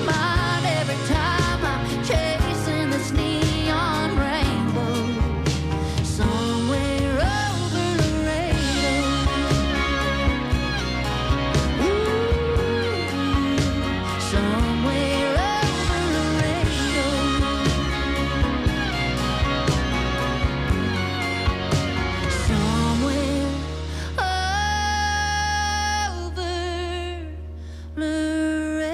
mind every time I'm chasing this neon rainbow. Somewhere over Laredo. Somewhere over Laredo. Somewhere over Laredo.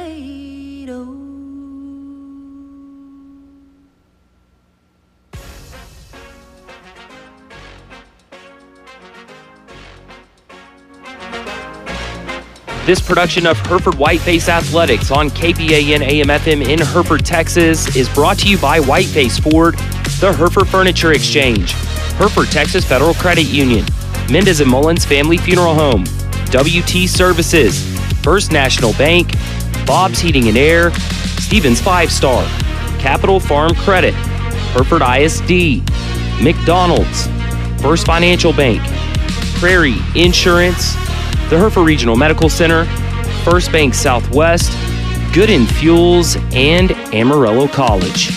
This production of Hereford Whiteface Athletics on KPAN AM/FM in Hereford, Texas is brought to you by Whiteface Ford, the Hereford Furniture Exchange, Hereford Texas Federal Credit Union, Mendez & Mullins Family Funeral Home, WT Services, First National Bank, Bob's Heating and Air, Stevens 5-Star, Capital Farm Credit, Hereford ISD, McDonald's, First Financial Bank, Prairie Insurance, the Hereford Regional Medical Center, First Bank Southwest, Gooden Fuels, and Amarillo College.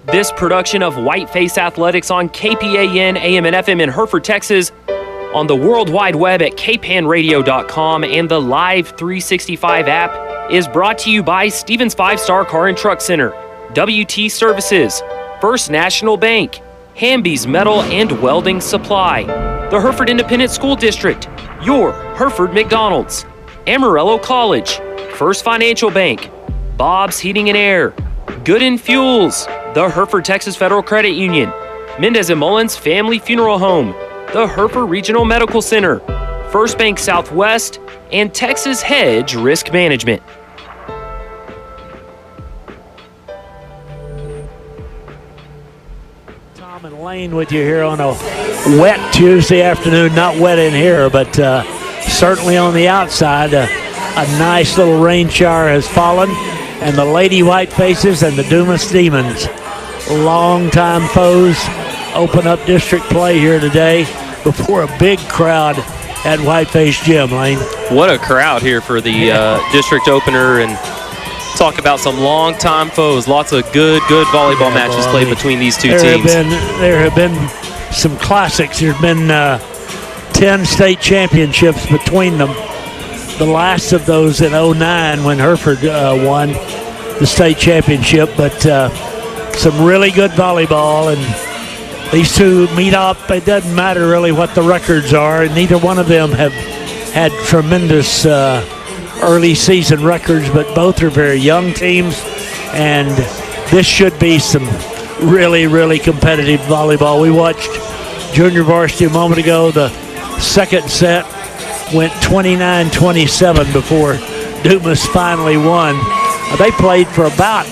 This production of Whiteface Athletics on KPAN AM and FM in Hereford, Texas, on the World Wide Web at kpanradio.com and the Live 365 app is brought to you by Stevens 5-Star Car and Truck Center, WT Services, First National Bank, Hamby's Metal and Welding Supply, the Hereford Independent School District, your Hereford McDonald's, Amarillo College, First Financial Bank, Bob's Heating and Air, Gooden Fuels, the Hereford Texas Federal Credit Union, Mendez & Mullins Family Funeral Home, the Hereford Regional Medical Center, First Bank Southwest, and Texas Hedge Risk Management. Tom and Lane with you here on a wet Tuesday afternoon. Not wet in here, but certainly on the outside. A nice little rain shower has fallen, and the Lady Whitefaces and the Dumas Demons, longtime foes, open up district play here today before a big crowd at Whiteface Gym, Lane. What a crowd here for the district opener, and talk about some long-time foes. Lots of good volleyball matches played between these two teams. There have been some classics. There's been 10 state championships between them. The last of those in 2009 when Hereford won the state championship, but some really good volleyball, and these two meet up. It doesn't matter really what the records are, and neither one of them have had tremendous early season records, but both are very young teams, and this should be some really competitive volleyball. We watched junior varsity a moment ago. The second set went 29-27 before Dumas finally won. They played for about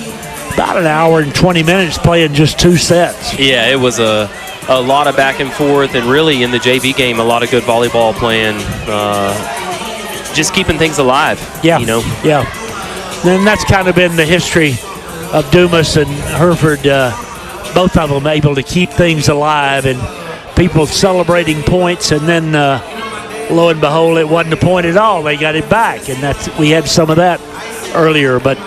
an hour and 20 minutes playing just two sets. Yeah, it was a lot of back and forth, and really in the JV game, a lot of good volleyball playing, just keeping things alive. Yeah, you know. Yeah, and that's kind of been the history of Dumas and Hereford. Both of them able to keep things alive, and people celebrating points, and then lo and behold, it wasn't a point at all. They got it back, and we had some of that earlier, but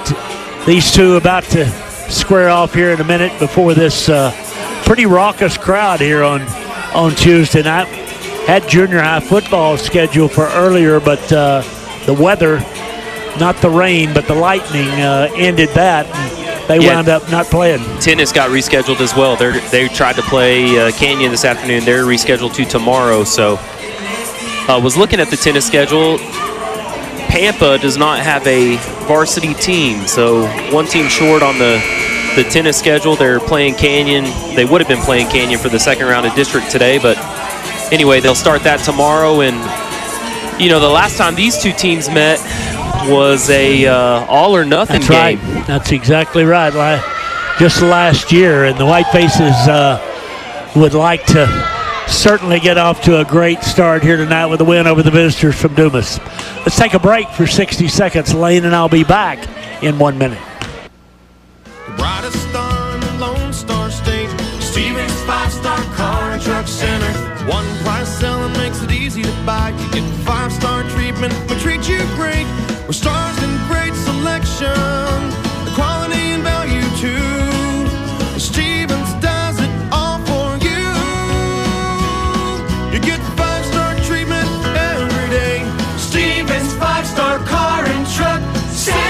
these two about to square off here in a minute before this pretty raucous crowd here on Tuesday night. Had junior high football scheduled for earlier, but the weather, not the rain, but the lightning ended that. And they wound up not playing. Tennis got rescheduled as well. They tried to play Canyon this afternoon. They're rescheduled to tomorrow. So was looking at the tennis schedule. Pampa does not have a varsity team, so one team short on the tennis schedule. They're playing Canyon. They would have been playing Canyon for the second round of district today, but anyway, they'll start that tomorrow. And you know, the last time these two teams met was a all or nothing game. Right. That's exactly right. Just last year, and the Whitefaces would like to certainly get off to a great start here tonight with a win over the visitors from Dumas. Let's take a break for 60 seconds. Lane and I'll be back in 1 minute. Brightest star in the Lone Star State, Stevens 5-star car and truck center. One price selling makes it easy to buy. You get 5-star treatment, we treat you great. We're stars in great selection, the quality and value too. Stevens does it all for you. You get 5-star treatment every day. Stevens 5-star car and truck center.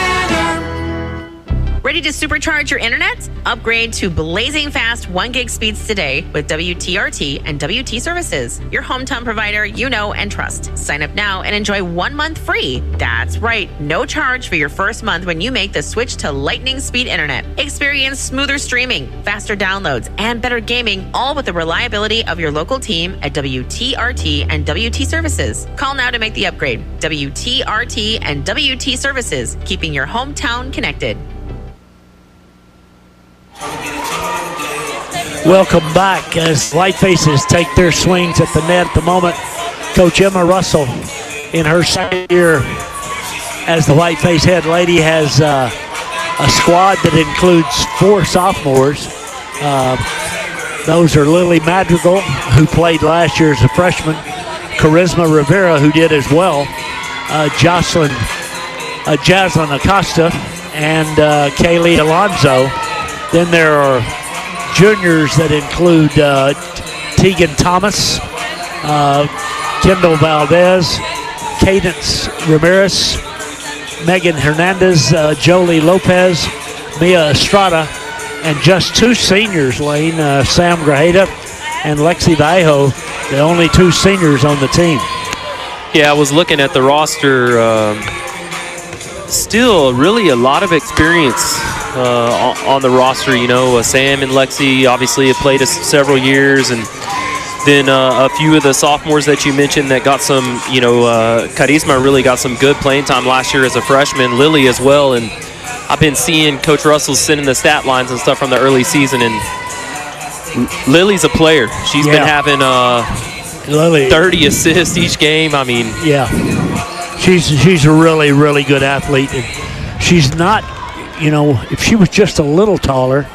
Ready to supercharge your internet? Upgrade to blazing fast 1 gig speeds today with WTRT and WT Services, your hometown provider you know and trust. Sign up now and enjoy 1 month free. That's right, no charge for your first month when you make the switch to lightning speed internet. Experience smoother streaming, faster downloads, and better gaming, all with the reliability of your local team at WTRT and WT Services. Call now to make the upgrade. WTRT and WT Services, keeping your hometown connected. Welcome back as Whitefaces take their swings at the net at the moment. Coach Emma Russell, in her second year as the Whiteface head lady, has a squad that includes 4 sophomores. Those are Lily Madrigal, who played last year as a freshman, Charisma Rivera, who did as well, Jaslyn Acosta, and Kaylee Alonzo. Then there are juniors that include Tegan Thomas, Kendall Valdez, Cadence Ramirez, Megan Hernandez, Jolie Lopez, Mia Estrada, and just 2 seniors, Lane, Sam Grajeda and Lexi Vallejo, the only 2 seniors on the team. Yeah, I was looking at the roster. Still really a lot of experience on the roster. You know, Sam and Lexi obviously have played us several years, and then a few of the sophomores that you mentioned that got some, you know, Charisma really got some good playing time last year as a freshman, Lily as well, and I've been seeing Coach Russell sending the stat lines and stuff from the early season, and Lily's a player. She's been having 30 assists each game. I mean, yeah, she's a really, really good athlete, and she's not, you know, if she was just a little taller,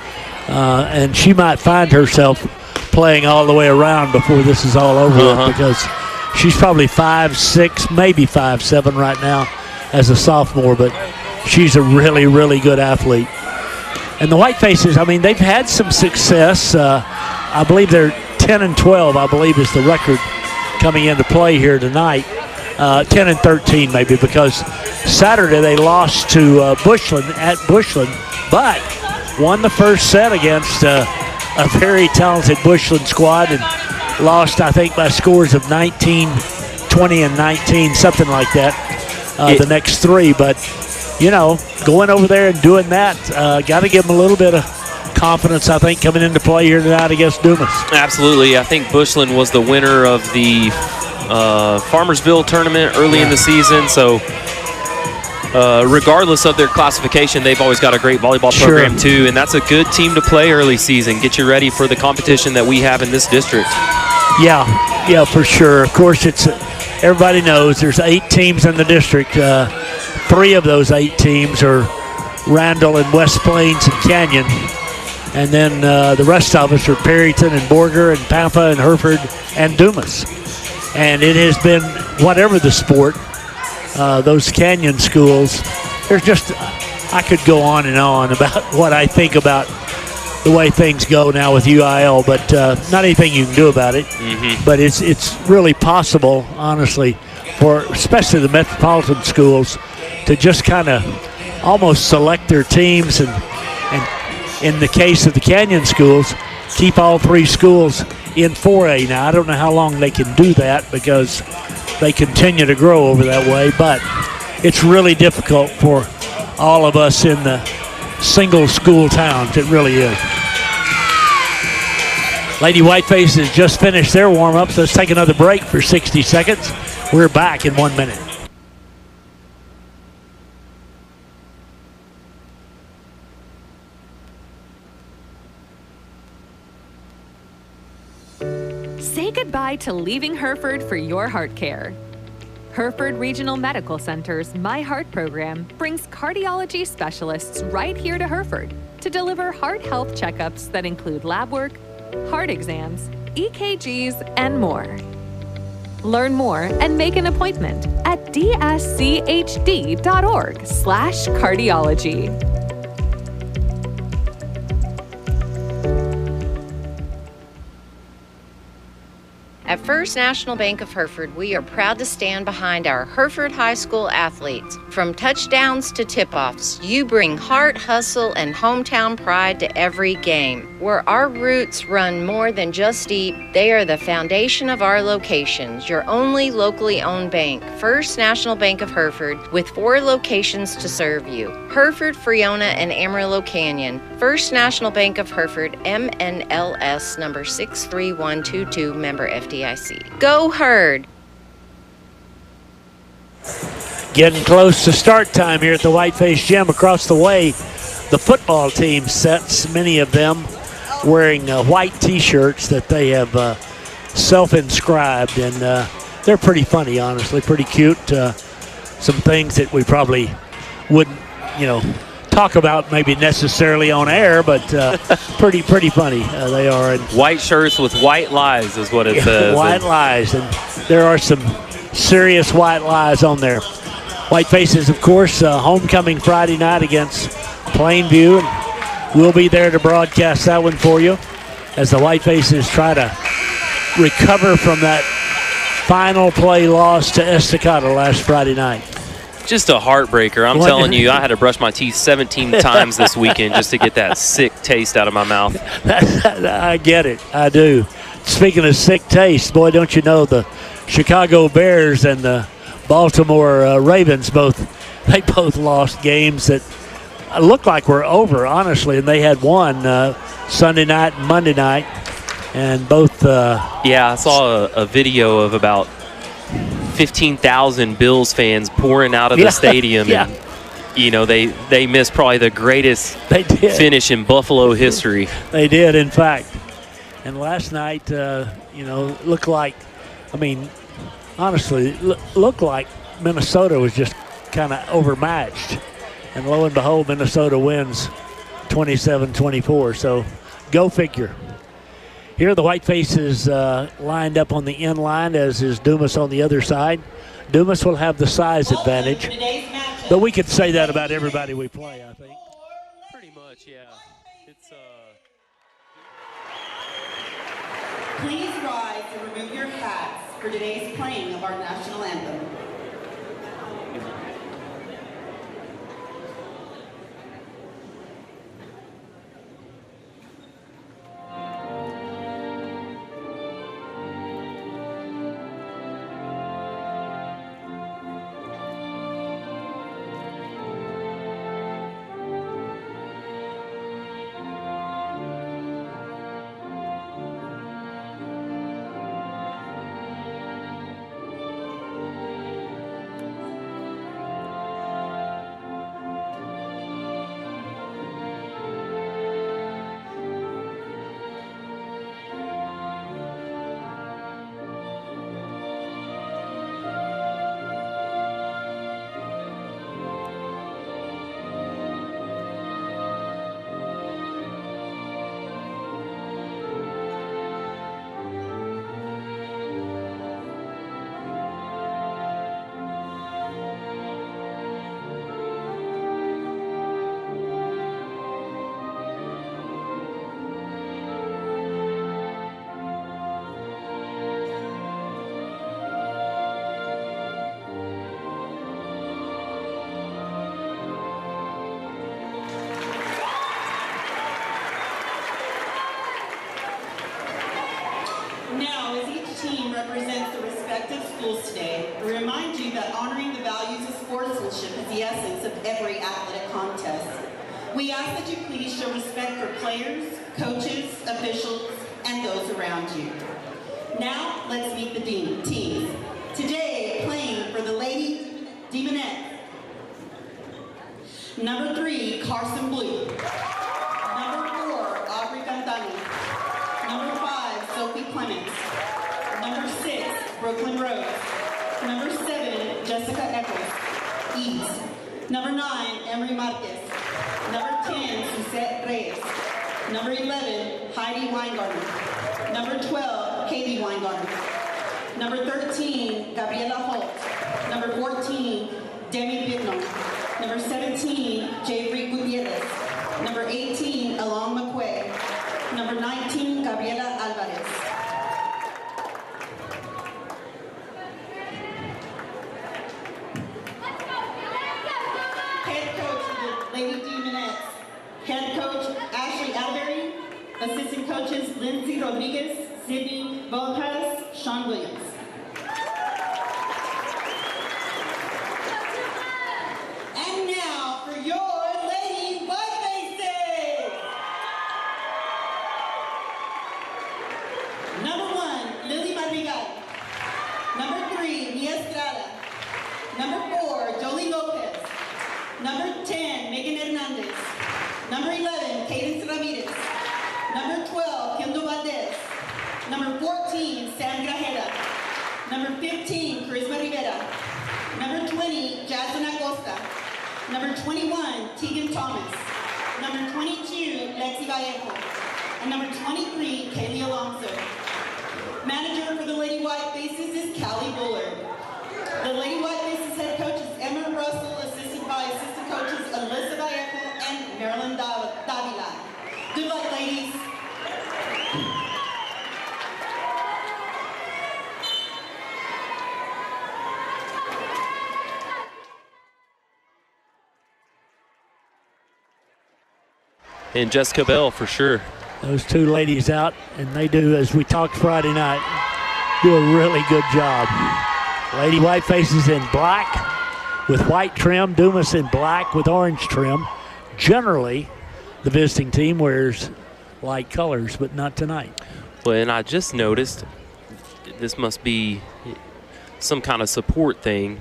and she might find herself playing all the way around before this is all over with, because she's probably 5'6", maybe 5'7" right now as a sophomore, but she's a really, really good athlete. And the Whitefaces, I mean, they've had some success. I believe they're 10-12, I believe, is the record coming into play here tonight. 10-13 maybe, because Saturday they lost to Bushland at Bushland, but won the first set against a very talented Bushland squad, and lost, I think, by scores of 19, 20, and 19, something like that, the next 3. But, you know, going over there and doing that, got to give them a little bit of confidence, I think, coming into play here tonight against Dumas. Absolutely. I think Bushland was the winner of the Farmersville tournament early in the season, so regardless of their classification, they've always got a great volleyball program too, and that's a good team to play early season. Get you ready for the competition that we have in this district. Yeah, for sure. Of course, it's everybody knows there's 8 teams in the district. 3 of those 8 teams are Randall and West Plains and Canyon, and then the rest of us are Perryton and Borger and Pampa and Hereford and Dumas. And it has been, whatever the sport, those Canyon schools, there's just, I could go on and on about what I think about the way things go now with UIL, but not anything you can do about it. But it's really possible, honestly, for especially the metropolitan schools to just kind of almost select their teams, and in the case of the Canyon schools, keep all 3 schools in 4A. Now, I don't know how long they can do that, because they continue to grow over that way, but it's really difficult for all of us in the single school towns. It really is. Lady Whitefaces just finished their warm-ups. Let's take another break for 60 seconds. We're back in 1 minute. Say goodbye to leaving Hereford for your heart care. Hereford Regional Medical Center's My Heart program brings cardiology specialists right here to Hereford to deliver heart health checkups that include lab work, heart exams, EKGs, and more. Learn more and make an appointment at dschd.org/cardiology. At First National Bank of Hereford, we are proud to stand behind our Hereford High School athletes. From touchdowns to tip-offs, you bring heart, hustle, and hometown pride to every game. Where our roots run more than just deep, they are the foundation of our locations. Your only locally owned bank, First National Bank of Hereford, with 4 locations to serve you. Hereford, Freona, and Amarillo Canyon. First National Bank of Hereford, MNLS number 63122, member FDIC. Go Herd! Getting close to start time here at the Whiteface Gym. Across the way, the football team sets, many of them wearing white T-shirts that they have self-inscribed, and they're pretty funny, honestly, pretty cute. Some things that we probably wouldn't, talk about maybe necessarily on air, but pretty funny they are. And White shirts with white lies is what it says. White lies, and there are some serious white lies on there. Whitefaces, of course, homecoming Friday night against Plainview, and we'll be there to broadcast that one for you as the Whitefaces try to recover from that final play loss to Estacado last Friday night. Just a heartbreaker. I'm telling you, I had to brush my teeth 17 times this weekend just to get that sick taste out of my mouth. I get it. I do. Speaking of sick taste, boy, don't you know the Chicago Bears and the Baltimore Ravens both lost games that looked like were over, honestly, and they had one Sunday night and Monday night, and both. Yeah, I saw a video of about 15,000 Bills fans pouring out of the stadium, and they missed probably the greatest finish in Buffalo history. They did, in fact. And last night, looked like, honestly, looked like Minnesota was just kind of overmatched. And lo and behold, Minnesota wins 27-24. So go figure. Here are the Whitefaces lined up on the end line, as is Dumas on the other side. Dumas will have the size advantage. But we could say that about everybody we play, I think. Pretty much, yeah. It's Please rise and remove your hats for today's playing of our national anthem. Now, as each team represents the respective schools today, we remind you that honoring the values of sportsmanship is the essence of every athletic contest. We ask that you please show respect for players, coaches, officials, and those around you. Now, let's meet the teams. Today, playing for the Lady Demonettes. Number 3, Carson Blue. Number 4, Aubrey Cantani. Number 5, Sophie Clements. Brooklyn Rose. Number 7, Jessica Eccles, East. Number 9, Emery Marquez. Number 10, Suzette Reyes. Number 11, Heidi Weingarten. Number 12, Katie Weingarten. Number 13, Gabriela Holt. Number 14, Demi Bidnon. Number 17, Jaybree Gutierrez. Number 18, Alon McQuay. Number 19, Gabriela Alvarez. Head coach for the Lady Demonettes. Head coach Ashley Alberry. Assistant coaches Lindsay Rodriguez, Sydney Volpez, Sean Williams. And now for your Lady Whitefaces. Number 1, Lily Madrigal. Number 3, Mia Estrada. Number 4, Jolie Lopez. Number 10, Megan Hernandez. Number 11, Cadence Ramirez. Number 12, Kendall Valdez. Number 14, Sandra Grajeda. Number 15, Charisma Rivera. Number 20, Jasmine Acosta. Number 21, Tegan Thomas. Number 22, Lexi Vallejo. And number 23, Kaylee Alonso. Manager for the Lady Whitefaces is Callie Bullard. The Lady Whitefaces head coach is Emma Russell, assisted by assistant coaches Alyssa Vallejo and Marilyn Davila. Good luck, ladies. And Jessica Bell for sure. Those two ladies out, and they do, as we talked Friday night, do a really good job. Lady Whitefaces in black with white trim, Dumas in black with orange trim. Generally, the visiting team wears light colors, but not tonight. Well, and I just noticed this must be some kind of support thing.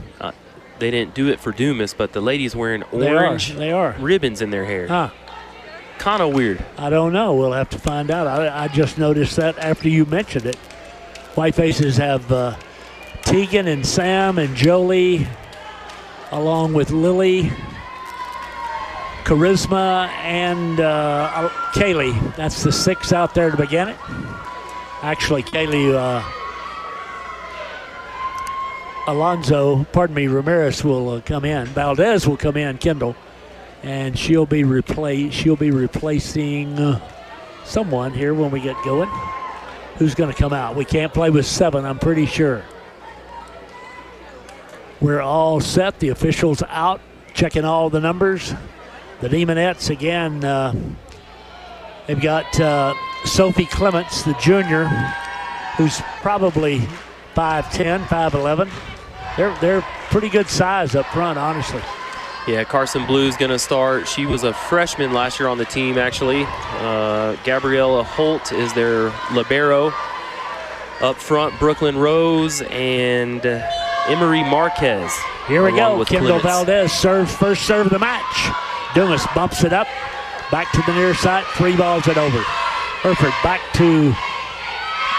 They didn't do it for Dumas, but the ladies wearing orange they are. ribbons in their hair. Huh. Kind of weird. I don't know. We'll have to find out. I just noticed that after you mentioned it. Whitefaces have Tegan and Sam and Jolie, along with Lily, Charisma, and Kaylee. That's the 6 out there to begin it. Actually, Kaylee Ramirez will come in. Valdez will come in, Kendall, and she'll be replacing someone here when we get going. Who's going to come out? We can't play with 7, I'm pretty sure. We're all set. The officials out, checking all the numbers. The Demonettes, again, they've got Sophie Clements, the junior, who's probably 5'10", 5'11". They're pretty good size up front, honestly. Yeah, Carson Blue's going to start. She was a freshman last year on the team, actually. Gabriella Holt is their libero. Up front, Brooklyn Rose and Emery Marquez. Here we go. Kendall Clements. Valdez serves first serve of the match. Dumas bumps it up. Back to the near side. 3 balls it over. Hereford back to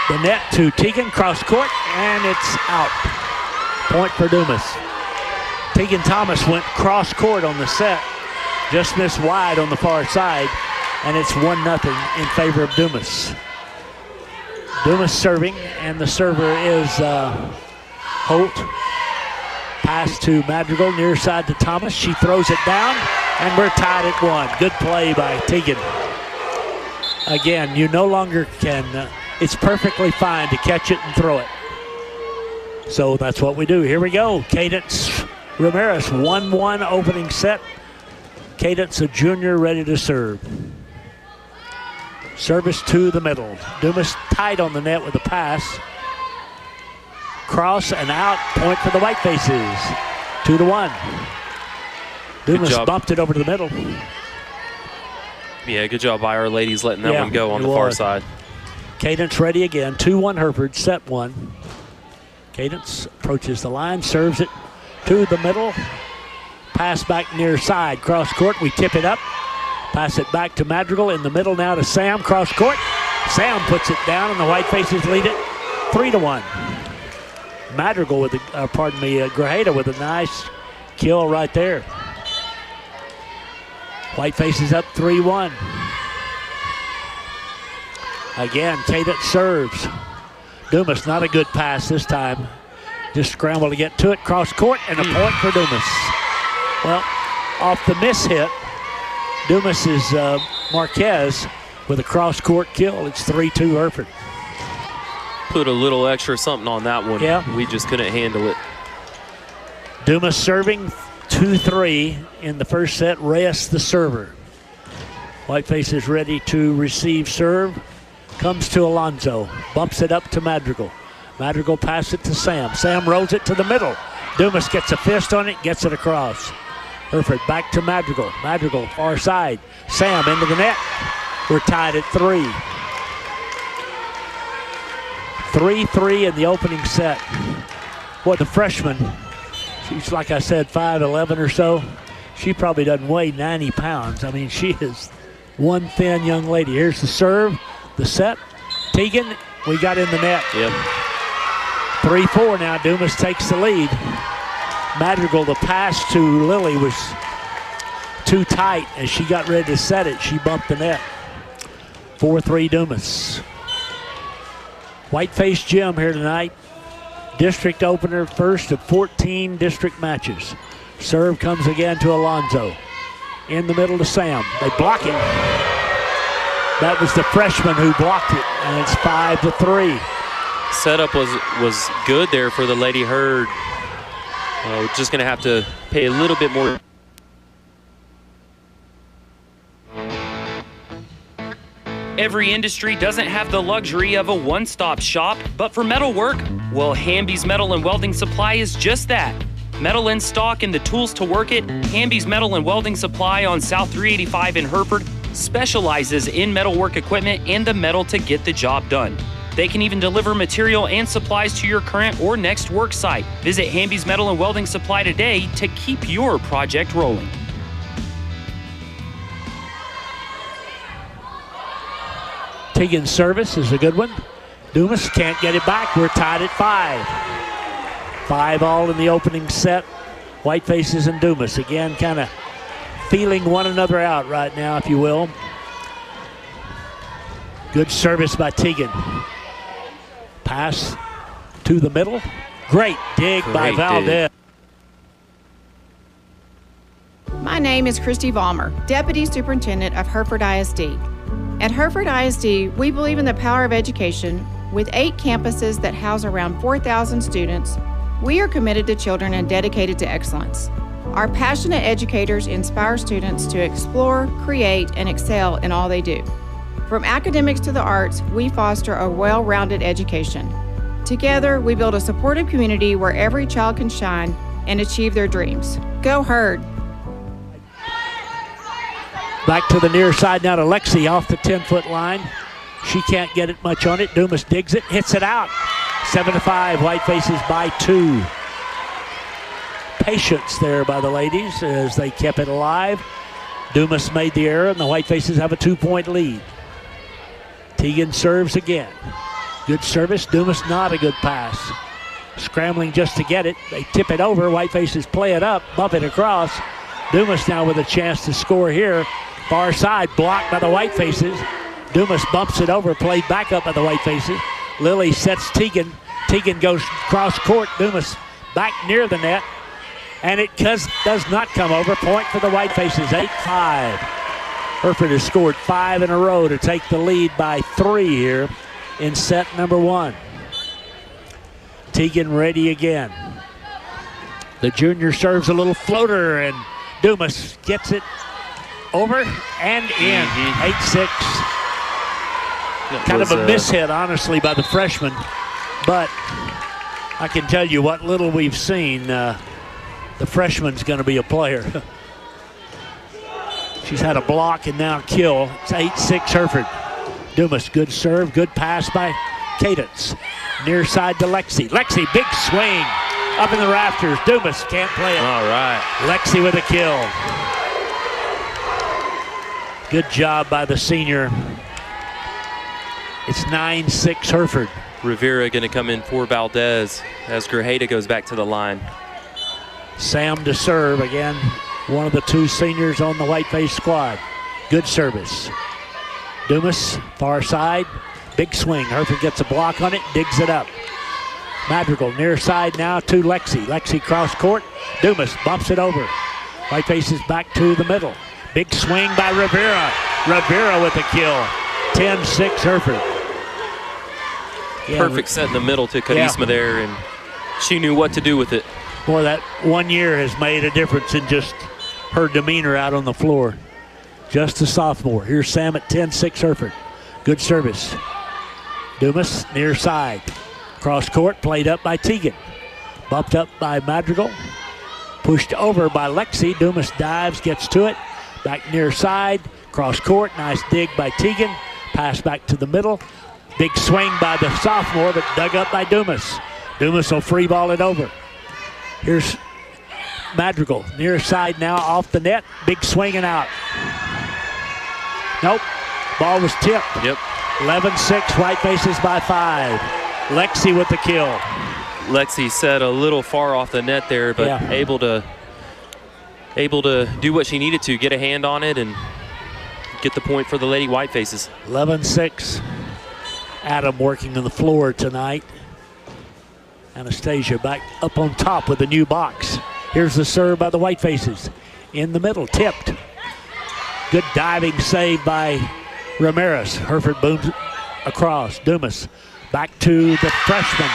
the net to Tegan. Cross court, and it's out. Point for Dumas. Tegan Thomas went cross court on the set. Just missed wide on the far side, and it's 1-0 in favor of Dumas. Dumas serving, and the server is Holt. Pass to Madrigal, near side to Thomas. She throws it down, and we're tied at 1. Good play by Tegan. Again, you no longer can, it's perfectly fine to catch it and throw it. So that's what we do. Here we go. Cadence Ramirez, 1-1 opening set. Cadence, a junior, ready to serve. Service to the middle. Dumas tight on the net with a pass. Cross and out. Point for the Whitefaces. 2-1. Dumas bumped it over to the middle. Yeah, good job by our ladies letting that one go on the far side. Cadence ready again. 2-1 Hereford, set 1. Cadence approaches the line, serves it to the middle. Pass back near side. Cross court, we tip it up. Pass it back to Madrigal in the middle now to Sam. Cross court. Sam puts it down, and the Whitefaces lead it 3-1. Madrigal with Grajeda with a nice kill right there. Whitefaces up 3-1. Again, Cadence serves. Dumas, not a good pass this time. Just scramble to get to it, cross court, and a point for Dumas. Well, off the miss hit, Dumas is Marquez with a cross court kill. It's 3-2 Hereford. Put a little extra something on that one. Yeah. We just couldn't handle it. Dumas serving 2-3 in the first set. Reyes the server. Whiteface is ready to receive serve. Comes to Alonzo. Bumps it up to Madrigal. Madrigal passes it to Sam. Sam rolls it to the middle. Dumas gets a fist on it, gets it across. Hereford back to Madrigal. Madrigal far side. Sam into the net. We're tied at 3. 3-3 in the opening set. Boy, the freshman, she's like I said, 5'11" or so. She probably doesn't weigh 90 pounds. I mean, she is one thin young lady. Here's the serve, the set. Teagan, we got in the net. Yep. 3-4 now. Dumas takes the lead. Madrigal, the pass to Lily was too tight. As she got ready to set it, she bumped the net. 4-3 Dumas. Whiteface Gym here tonight. District opener, first of 14 district matches. Serve comes again to Alonzo. In the middle to Sam. They block it. That was the freshman who blocked it, and it's 5-3. Setup was good there for the Lady Herd. Just going to have to pay a little bit more. Every industry doesn't have the luxury of a one-stop shop, but for metalwork, well, Hamby's Metal and Welding Supply is just that. Metal in stock and the tools to work it, Hamby's Metal and Welding Supply on South 385 in Hereford specializes in metalwork equipment and the metal to get the job done. They can even deliver material and supplies to your current or next work site. Visit Hamby's Metal and Welding Supply today to keep your project rolling. Teagan's service is a good one. Dumas can't get it back. We're tied at 5. 5-all in the opening set. Whitefaces and Dumas again kind of feeling one another out right now, if you will. Good service by Teagan. Pass to the middle. Great dig by Valdez. My name is Christy Vollmer, Deputy Superintendent of Hereford ISD. At Hereford ISD, we believe in the power of education. With 8 campuses that house around 4,000 students, we are committed to children and dedicated to excellence. Our passionate educators inspire students to explore, create, and excel in all they do. From academics to the arts, we foster a well-rounded education. Together, we build a supportive community where every child can shine and achieve their dreams. Go Herd! Back to the near side now to Lexi off the 10-foot line. She can't get it much on it. Dumas digs it, hits it out. 7-5, Whitefaces by 2. Patience there by the ladies as they kept it alive. Dumas made the error, and the Whitefaces have a 2-point lead. Teagan serves again. Good service. Dumas not a good pass. Scrambling just to get it. They tip it over. Whitefaces play it up, bump it across. Dumas now with a chance to score here. Far side blocked by the Whitefaces. Dumas bumps it over, played back up by the Whitefaces. Lily sets Teagan. Teagan goes cross court. Dumas back near the net. And it does not come over. Point for the Whitefaces, 8-5. Hereford has scored 5 in a row to take the lead by 3 here in set number 1. Teagan ready again. The junior serves a little floater, and Dumas gets it over and in. 8-6. Kind of a mishit, honestly, by the freshman. But I can tell you what little we've seen, the freshman's going to be a player. She's had a block and now a kill. It's 8-6 Hereford. Dumas, good serve, good pass by Cadence. Near side to Lexi. Lexi, big swing up in the rafters. Dumas can't play it. All right. Lexi with a kill. Good job by the senior. It's 9-6 Hereford. Rivera going to come in for Valdez as Grajeda goes back to the line. Sam to serve again. One of the two seniors on the Whiteface squad. Good service. Dumas, far side. Big swing. Herford gets a block on it, digs it up. Madrigal near side now to Lexi. Lexi cross court. Dumas bumps it over. Whitefaces back to the middle. Big swing by Rivera. Rivera with a kill. 10-6 Herford. Yeah, perfect set in the middle to Carisma there, and she knew what to do with it. Boy, that 1 year has made a difference in just her demeanor out on the floor. Just a sophomore. Here's Sam at 10-6 Herford. Good service. Dumas near side. Cross court, played up by Teagan. Bumped up by Madrigal. Pushed over by Lexi. Dumas dives, gets to it. Back near side. Cross court, nice dig by Teagan. Pass back to the middle. Big swing by the sophomore, but dug up by Dumas. Dumas will free ball it over. Here's Madrigal, near side now, off the net. Big swing and out. Nope, ball was tipped. Yep. 11-6, Whitefaces by 5. Lexi with the kill. Lexi set a little far off the net there, but able to do what she needed to, get a hand on it and get the point for the Lady Whitefaces. 11-6. Adam working on the floor tonight. Anastasia back up on top with a new box. Here's the serve by the Whitefaces. In the middle, tipped. Good diving save by Ramirez. Herford booms across. Dumas back to the freshman.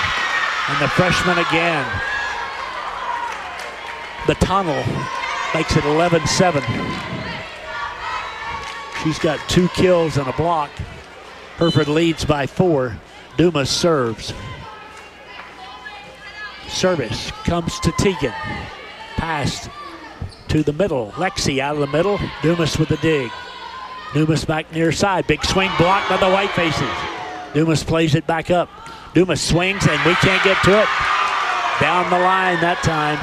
And the freshman again. The tunnel makes it 11-7. She's got 2 kills and a block. Herford leads by 4. Dumas serves. Service comes to Teagan. Pass to the middle. Lexi out of the middle. Dumas with the dig. Dumas back near side. Big swing blocked by the Whitefaces. Dumas plays it back up. Dumas swings and we can't get to it. Down the line that time.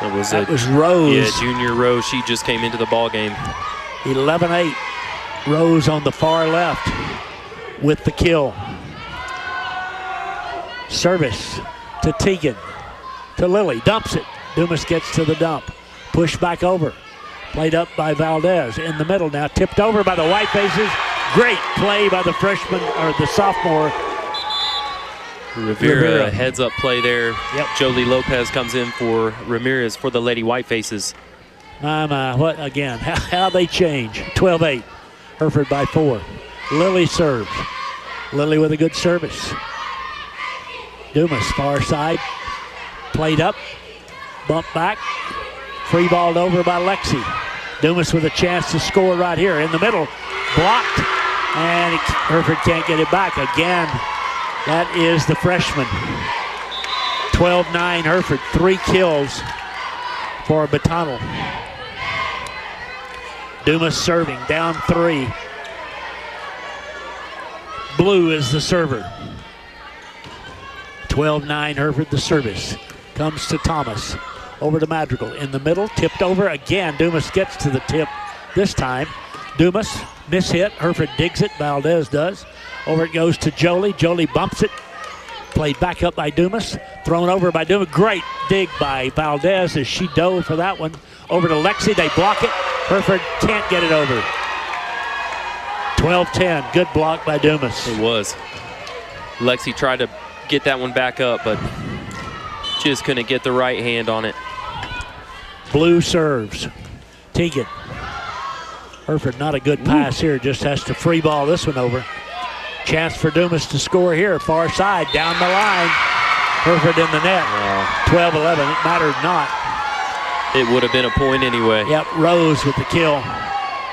That was Rose. Yeah, junior Rose. She just came into the ball game. 11-8. Rose on the far left with the kill. Service to Teagan. To Lily. Dumps it. Dumas gets to the dump. Push back over. Played up by Valdez. In the middle now. Tipped over by the Whitefaces. Great play by the freshman, or the sophomore. Rivera heads up play there. Yep. Jolie Lopez comes in for Ramirez for the Lady Whitefaces. My, what again? How they change. 12-8. Herford by 4. Lily serves. Lily with a good service. Dumas far side. Played up. Bump back. Free balled over by Lexi. Dumas with a chance to score right here. In the middle. Blocked. And Herford can't get it back. Again, that is the freshman. 12-9 Herford. 3 kills for Batonal. Dumas serving, down 3. Blue is the server. 12-9 Herford, the service. Comes to Thomas. Over to Madrigal. In the middle, tipped over again. Dumas gets to the tip this time. Dumas, mishit. Herford digs it. Valdez does. Over it goes to Jolie. Jolie bumps it. Played back up by Dumas. Thrown over by Dumas. Great dig by Valdez as she dove for that one. Over to Lexi. They block it. Herford can't get it over. 12-10. Good block by Dumas. It was. Lexi tried to get that one back up, but just couldn't get the right hand on it. Blue serves. Teagan. Herford not a good pass here. Just has to free ball this one over. Chance for Dumas to score here. Far side, down the line. Herford in the net. 12-11. It mattered not. It would have been a point anyway. Yep, Rose with the kill.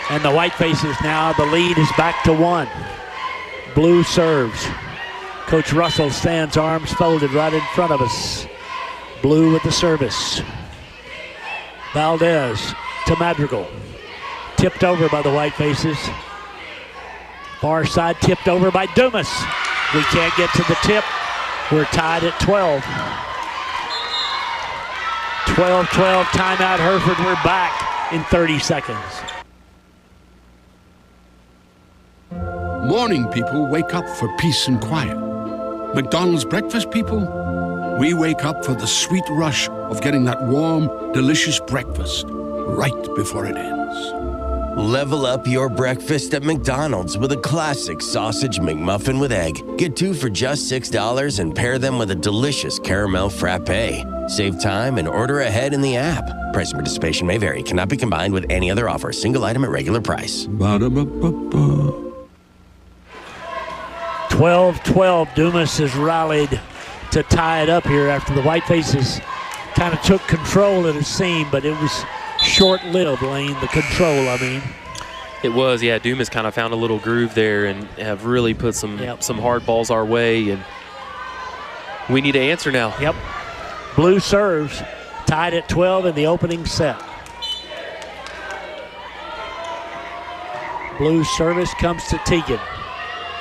And the Whitefaces now, the lead is back to 1. Blue serves. Coach Russell stands arms folded right in front of us. Blue with the service. Valdez to Madrigal. Tipped over by the Whitefaces. Far side tipped over by Dumas. We can't get to the tip. We're tied at 12. 12-12 timeout Herford. We're back in 30 seconds. Morning people wake up for peace and quiet. McDonald's breakfast people, we wake up for the sweet rush of getting that warm, delicious breakfast right before it ends. Level up your breakfast at McDonald's with a classic sausage McMuffin with egg. Get 2 for just $6 and pair them with a delicious caramel frappe. Save time and order ahead in the app. Price and participation may vary. Cannot be combined with any other offer. Single item at regular price. Ba-da-ba-ba-ba. 12-12. Dumas has rallied to tie it up here after the Whitefaces kind of took control, it seemed, but it was short-lived, Lane, the control, I mean. It was, yeah. Dumas kind of found a little groove there and have really put some hard balls our way, and we need to answer now. Yep. Blue serves, tied at 12 in the opening set. Blue service comes to Tegan.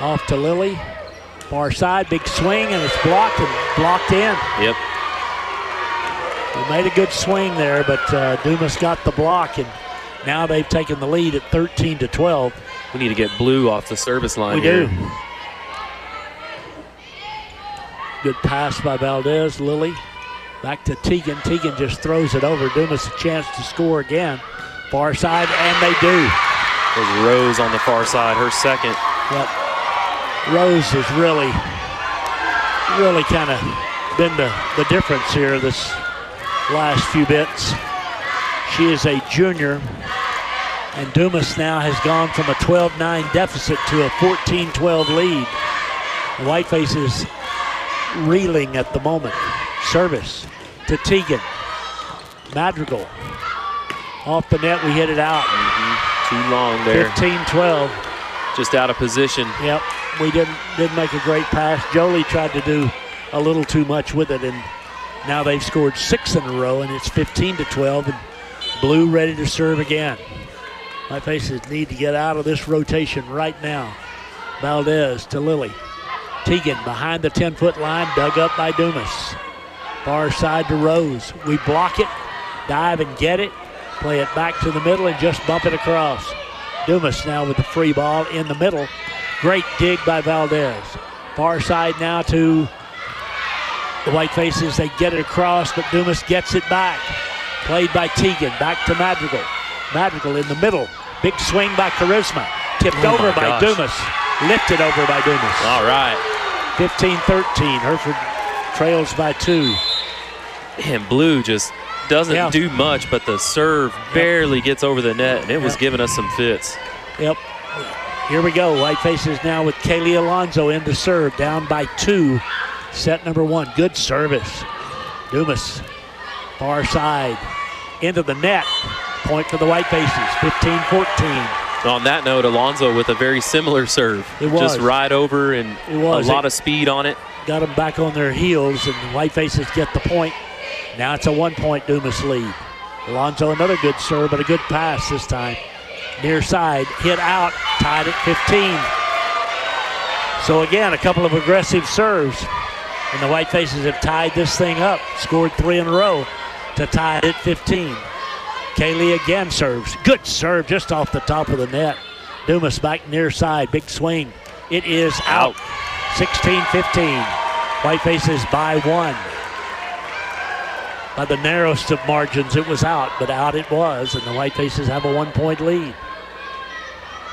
Off to Lily. Far side, big swing, and it's blocked in. Yep. They made a good swing there, but Dumas got the block, and now they've taken the lead at 13-12. We need to get Blue off the service line We here. do. Good pass by Valdez. Lily back to Tegan. Tegan just throws it over. Dumas a chance to score again. Far side, and they do. There's Rose on the far side, her second. Yep. Rose has really kind of been the difference here this last few bits. She is a junior, and Dumas now has gone from a 12-9 deficit to a 14-12 lead. The Whitefaces reeling at the moment. Service to Tegan. Madrigal. Off the net, we hit it out. Too long there. 15-12. Just out of position. Yep, we didn't make a great pass. Jolie tried to do a little too much with it, and now they've scored 6 in a row, and it's 15-12, and Blue ready to serve again. Whitefaces need to get out of this rotation right now. Valdez to Lily. Tegan behind the 10-foot line, dug up by Dumas. Far side to Rose. We block it, dive and get it, play it back to the middle and just bump it across. Dumas now with the free ball in the middle. Great dig by Valdez. Far side now to the Whitefaces. They get it across, but Dumas gets it back. Played by Tegan, back to Madrigal. Madrigal in the middle. Big swing by Charisma. Tipped over by Dumas. Lifted over by Dumas. All right. 15-13. Hereford trails by 2. And Blue just doesn't do much, but the serve barely gets over the net, and it was giving us some fits. Yep. Here we go. Whitefaces now with Kaylee Alonso in to serve, down by 2. Set number 1. Good service. Dumas, far side, into the net. Point for the Whitefaces, 15-14. On that note, Alonso with a very similar serve. It was. Just right over and a lot of speed on it. Got them back on their heels, and the Whitefaces get the point. Now it's a 1-point Dumas lead. Alonso, another good serve, but a good pass this time. Near side, hit out, tied at 15. So again, a couple of aggressive serves, and the Whitefaces have tied this thing up, scored 3 in a row to tie it at 15. Kaylee again serves. Good serve just off the top of the net. Dumas back near side, big swing. It is out. 16-15. Whitefaces by 1. By the narrowest of margins, it was out, but out it was, and the Whitefaces have a 1-point lead.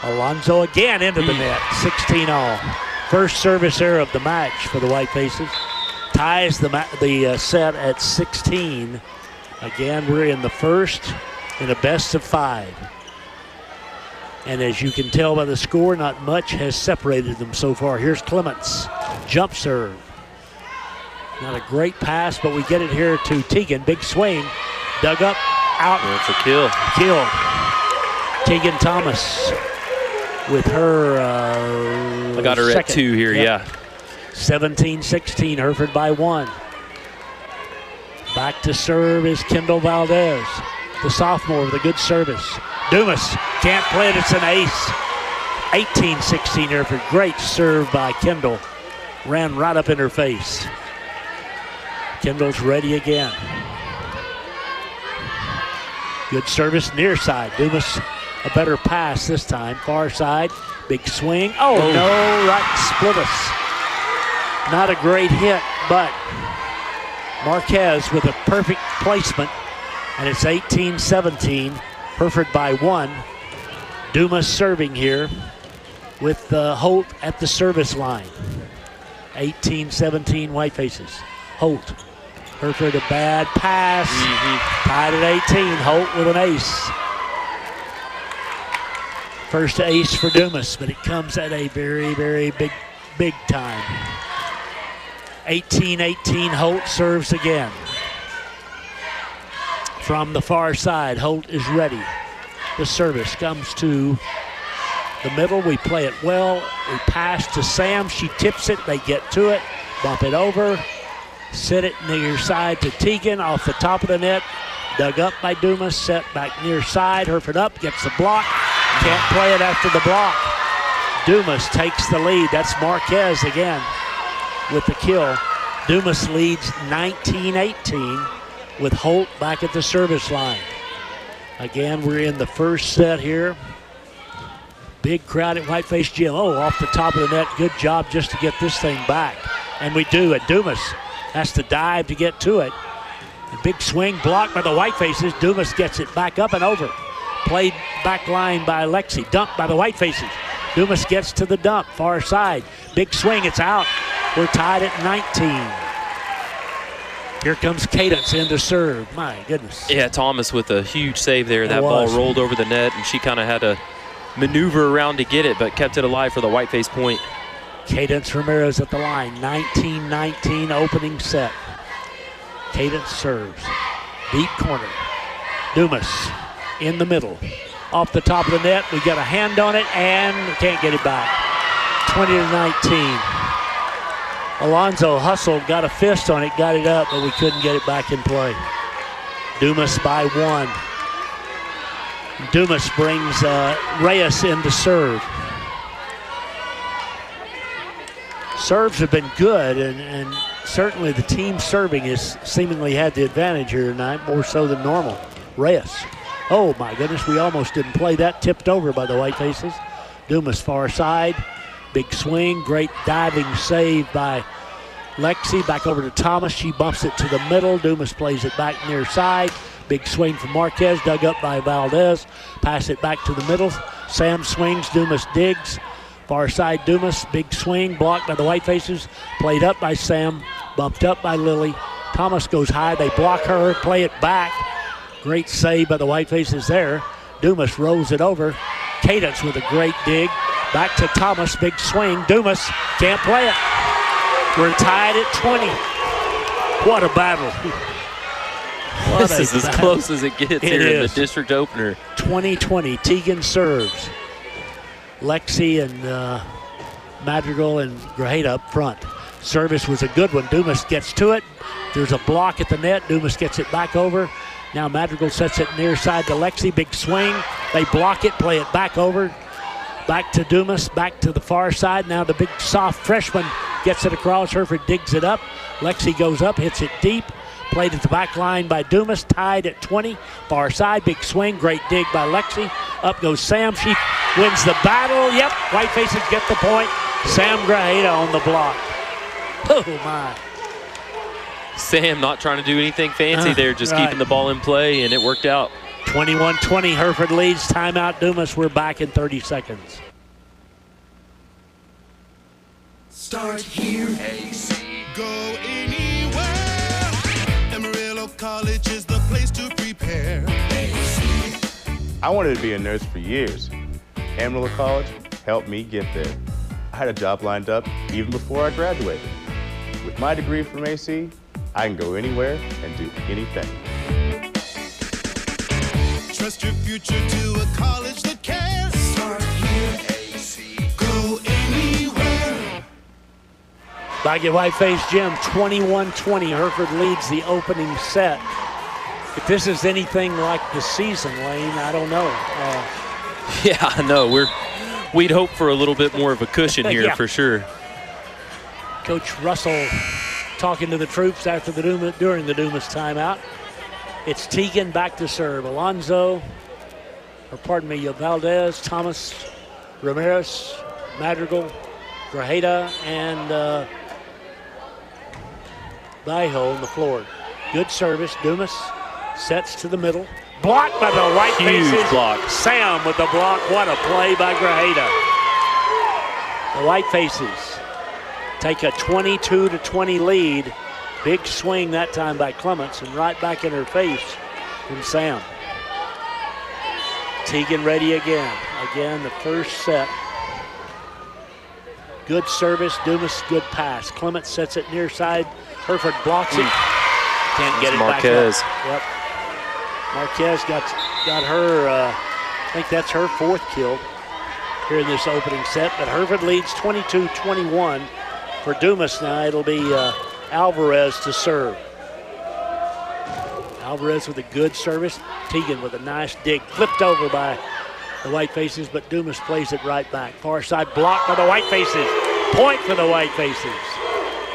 Alonso again into the net, 16-all. First service error of the match for the Whitefaces. Ties the set at 16. Again, we're in the first in a best of 5. And as you can tell by the score, not much has separated them so far. Here's Clements, jump serve. Not a great pass, but we get it here to Tegan. Big swing, dug up, out. That's a kill. Kill. Tegan Thomas with her I got her second. at 2 here, yeah. 17-16, Hereford by 1. Back to serve is Kendall Valdez, the sophomore with a good service. Dumas can't play it, it's an ace. 18-16 Hereford, great serve by Kendall. Ran right up in her face. Kendall's ready again. Good service near side. Dumas a better pass this time. Far side, big swing. Oh. No, right split us. Not a great hit, but Marquez with a perfect placement, and it's 18-17. Hereford by 1. Dumas serving here with Holt at the service line. 18-17 Whitefaces. Holt. Hereford a bad pass. Tied at 18. Holt with an ace. First ace for Dumas, but it comes at a very, very big time. 18-18, Holt serves again. From the far side, Holt is ready. The service comes to the middle. We play it well. We pass to Sam. She tips it. They get to it. Bump it over. Sit it near side to Tegan off the top of the net. Dug up by Dumas. Set back near side. Hereford up. Gets the block. Can't play it after the block. Dumas takes the lead. That's Marquez again with the kill. Dumas leads 19-18 with Holt back at the service line. Again, we're in the first set here. Big crowd at Whiteface Gym. Oh, off the top of the net. Good job just to get this thing back. And we do it. Dumas has to dive to get to it. A big swing blocked by the Whitefaces. Dumas gets it back up and over. Played back line by Lexi. Dumped by the Whitefaces. Dumas gets to the dump. Far side. Big swing. It's out. We're tied at 19. Here comes Cadence in to serve. My goodness. Yeah, Thomas with a huge save there. That ball rolled over the net, and she kind of had to maneuver around to get it, but kept it alive for the Whiteface point. Cadence Ramirez at the line. 19-19 opening set. Cadence serves. Deep corner. Dumas in the middle. Off the top of the net. We got a hand on it and can't get it back. 20-19. Alonzo hustled, got a fist on it, got it up, but we couldn't get it back in play. Dumas by 1. Dumas brings Reyes in to serve. Serves have been good, and certainly the team serving has seemingly had the advantage here tonight, more so than normal. Reyes. Oh my goodness, we almost didn't play that. Tipped over by the Whitefaces. Dumas far side. Big swing, great diving save by Lexi. Back over to Thomas. She bumps it to the middle. Dumas plays it back near side. Big swing from Marquez, dug up by Valdez. Pass it back to the middle. Sam swings, Dumas digs. Far side Dumas, big swing, blocked by the Whitefaces. Played up by Sam, bumped up by Lily. Thomas goes high, they block her, play it back. Great save by the Whitefaces there. Dumas rolls it over. Cadence with a great dig. Back to Thomas, big swing. Dumas can't play it. We're tied at 20. What a battle. This is as close as it gets here in the district opener. 20-20, Tegan serves. Lexi and Madrigal and Grajeda up front. Service was a good one. Dumas gets to it. There's a block at the net. Dumas gets it back over. Now Madrigal sets it near side to Lexi. Big swing. They block it, play it back over. Back to Dumas, back to the far side. Now the big soft freshman gets it across. Hereford digs it up. Lexi goes up, hits it deep. Played at the back line by Dumas, tied at 20. Far side, big swing, great dig by Lexi. Up goes Sam. She wins the battle. Yep, Whitefaces get the point. Sam Grajeda on the block. Oh, my. Sam not trying to do anything fancy there, just keeping the ball in play, and it worked out. 21-20, Hereford leads. Timeout, Dumas. We're back in 30 seconds. Start here, AC. Go anywhere. Amarillo College is the place to prepare. AC. I wanted to be a nurse for years. Amarillo College helped me get there. I had a job lined up even before I graduated. With my degree from AC, I can go anywhere and do anything. Trust your future to a college that cares. Start here, AC. Go anywhere. Back at Whiteface Gym, 21-20. Hereford leads the opening set. If this is anything like the season, Lane, I don't know. Yeah, I know. We'd hope for a little bit more of a cushion here for sure. Coach Russell talking to the troops after during the Dumas timeout. It's Tegan back to serve. Valdez, Thomas, Ramirez, Madrigal, Grajeda, and Byho on the floor. Good service. Dumas sets to the middle. Blocked by the Whitefaces. Huge block. Sam with the block. What a play by Grajeda. The Whitefaces take a 22-20 lead. Big swing that time by Clements, and right back in her face from Sam. Teagan ready again. Again, the first set. Good service. Dumas, good pass. Clements sets it near side. Herford blocks it. Can't get it Marquez. back up. Yep. Marquez got her, I think that's her 4th kill here in this opening set. But Herford leads 22-21 for Dumas now. It'll be Alvarez to serve. Alvarez with a good service. Teagan with a nice dig. Flipped over by the Whitefaces, but Dumas plays it right back. Far side blocked by the Whitefaces. Point for the Whitefaces.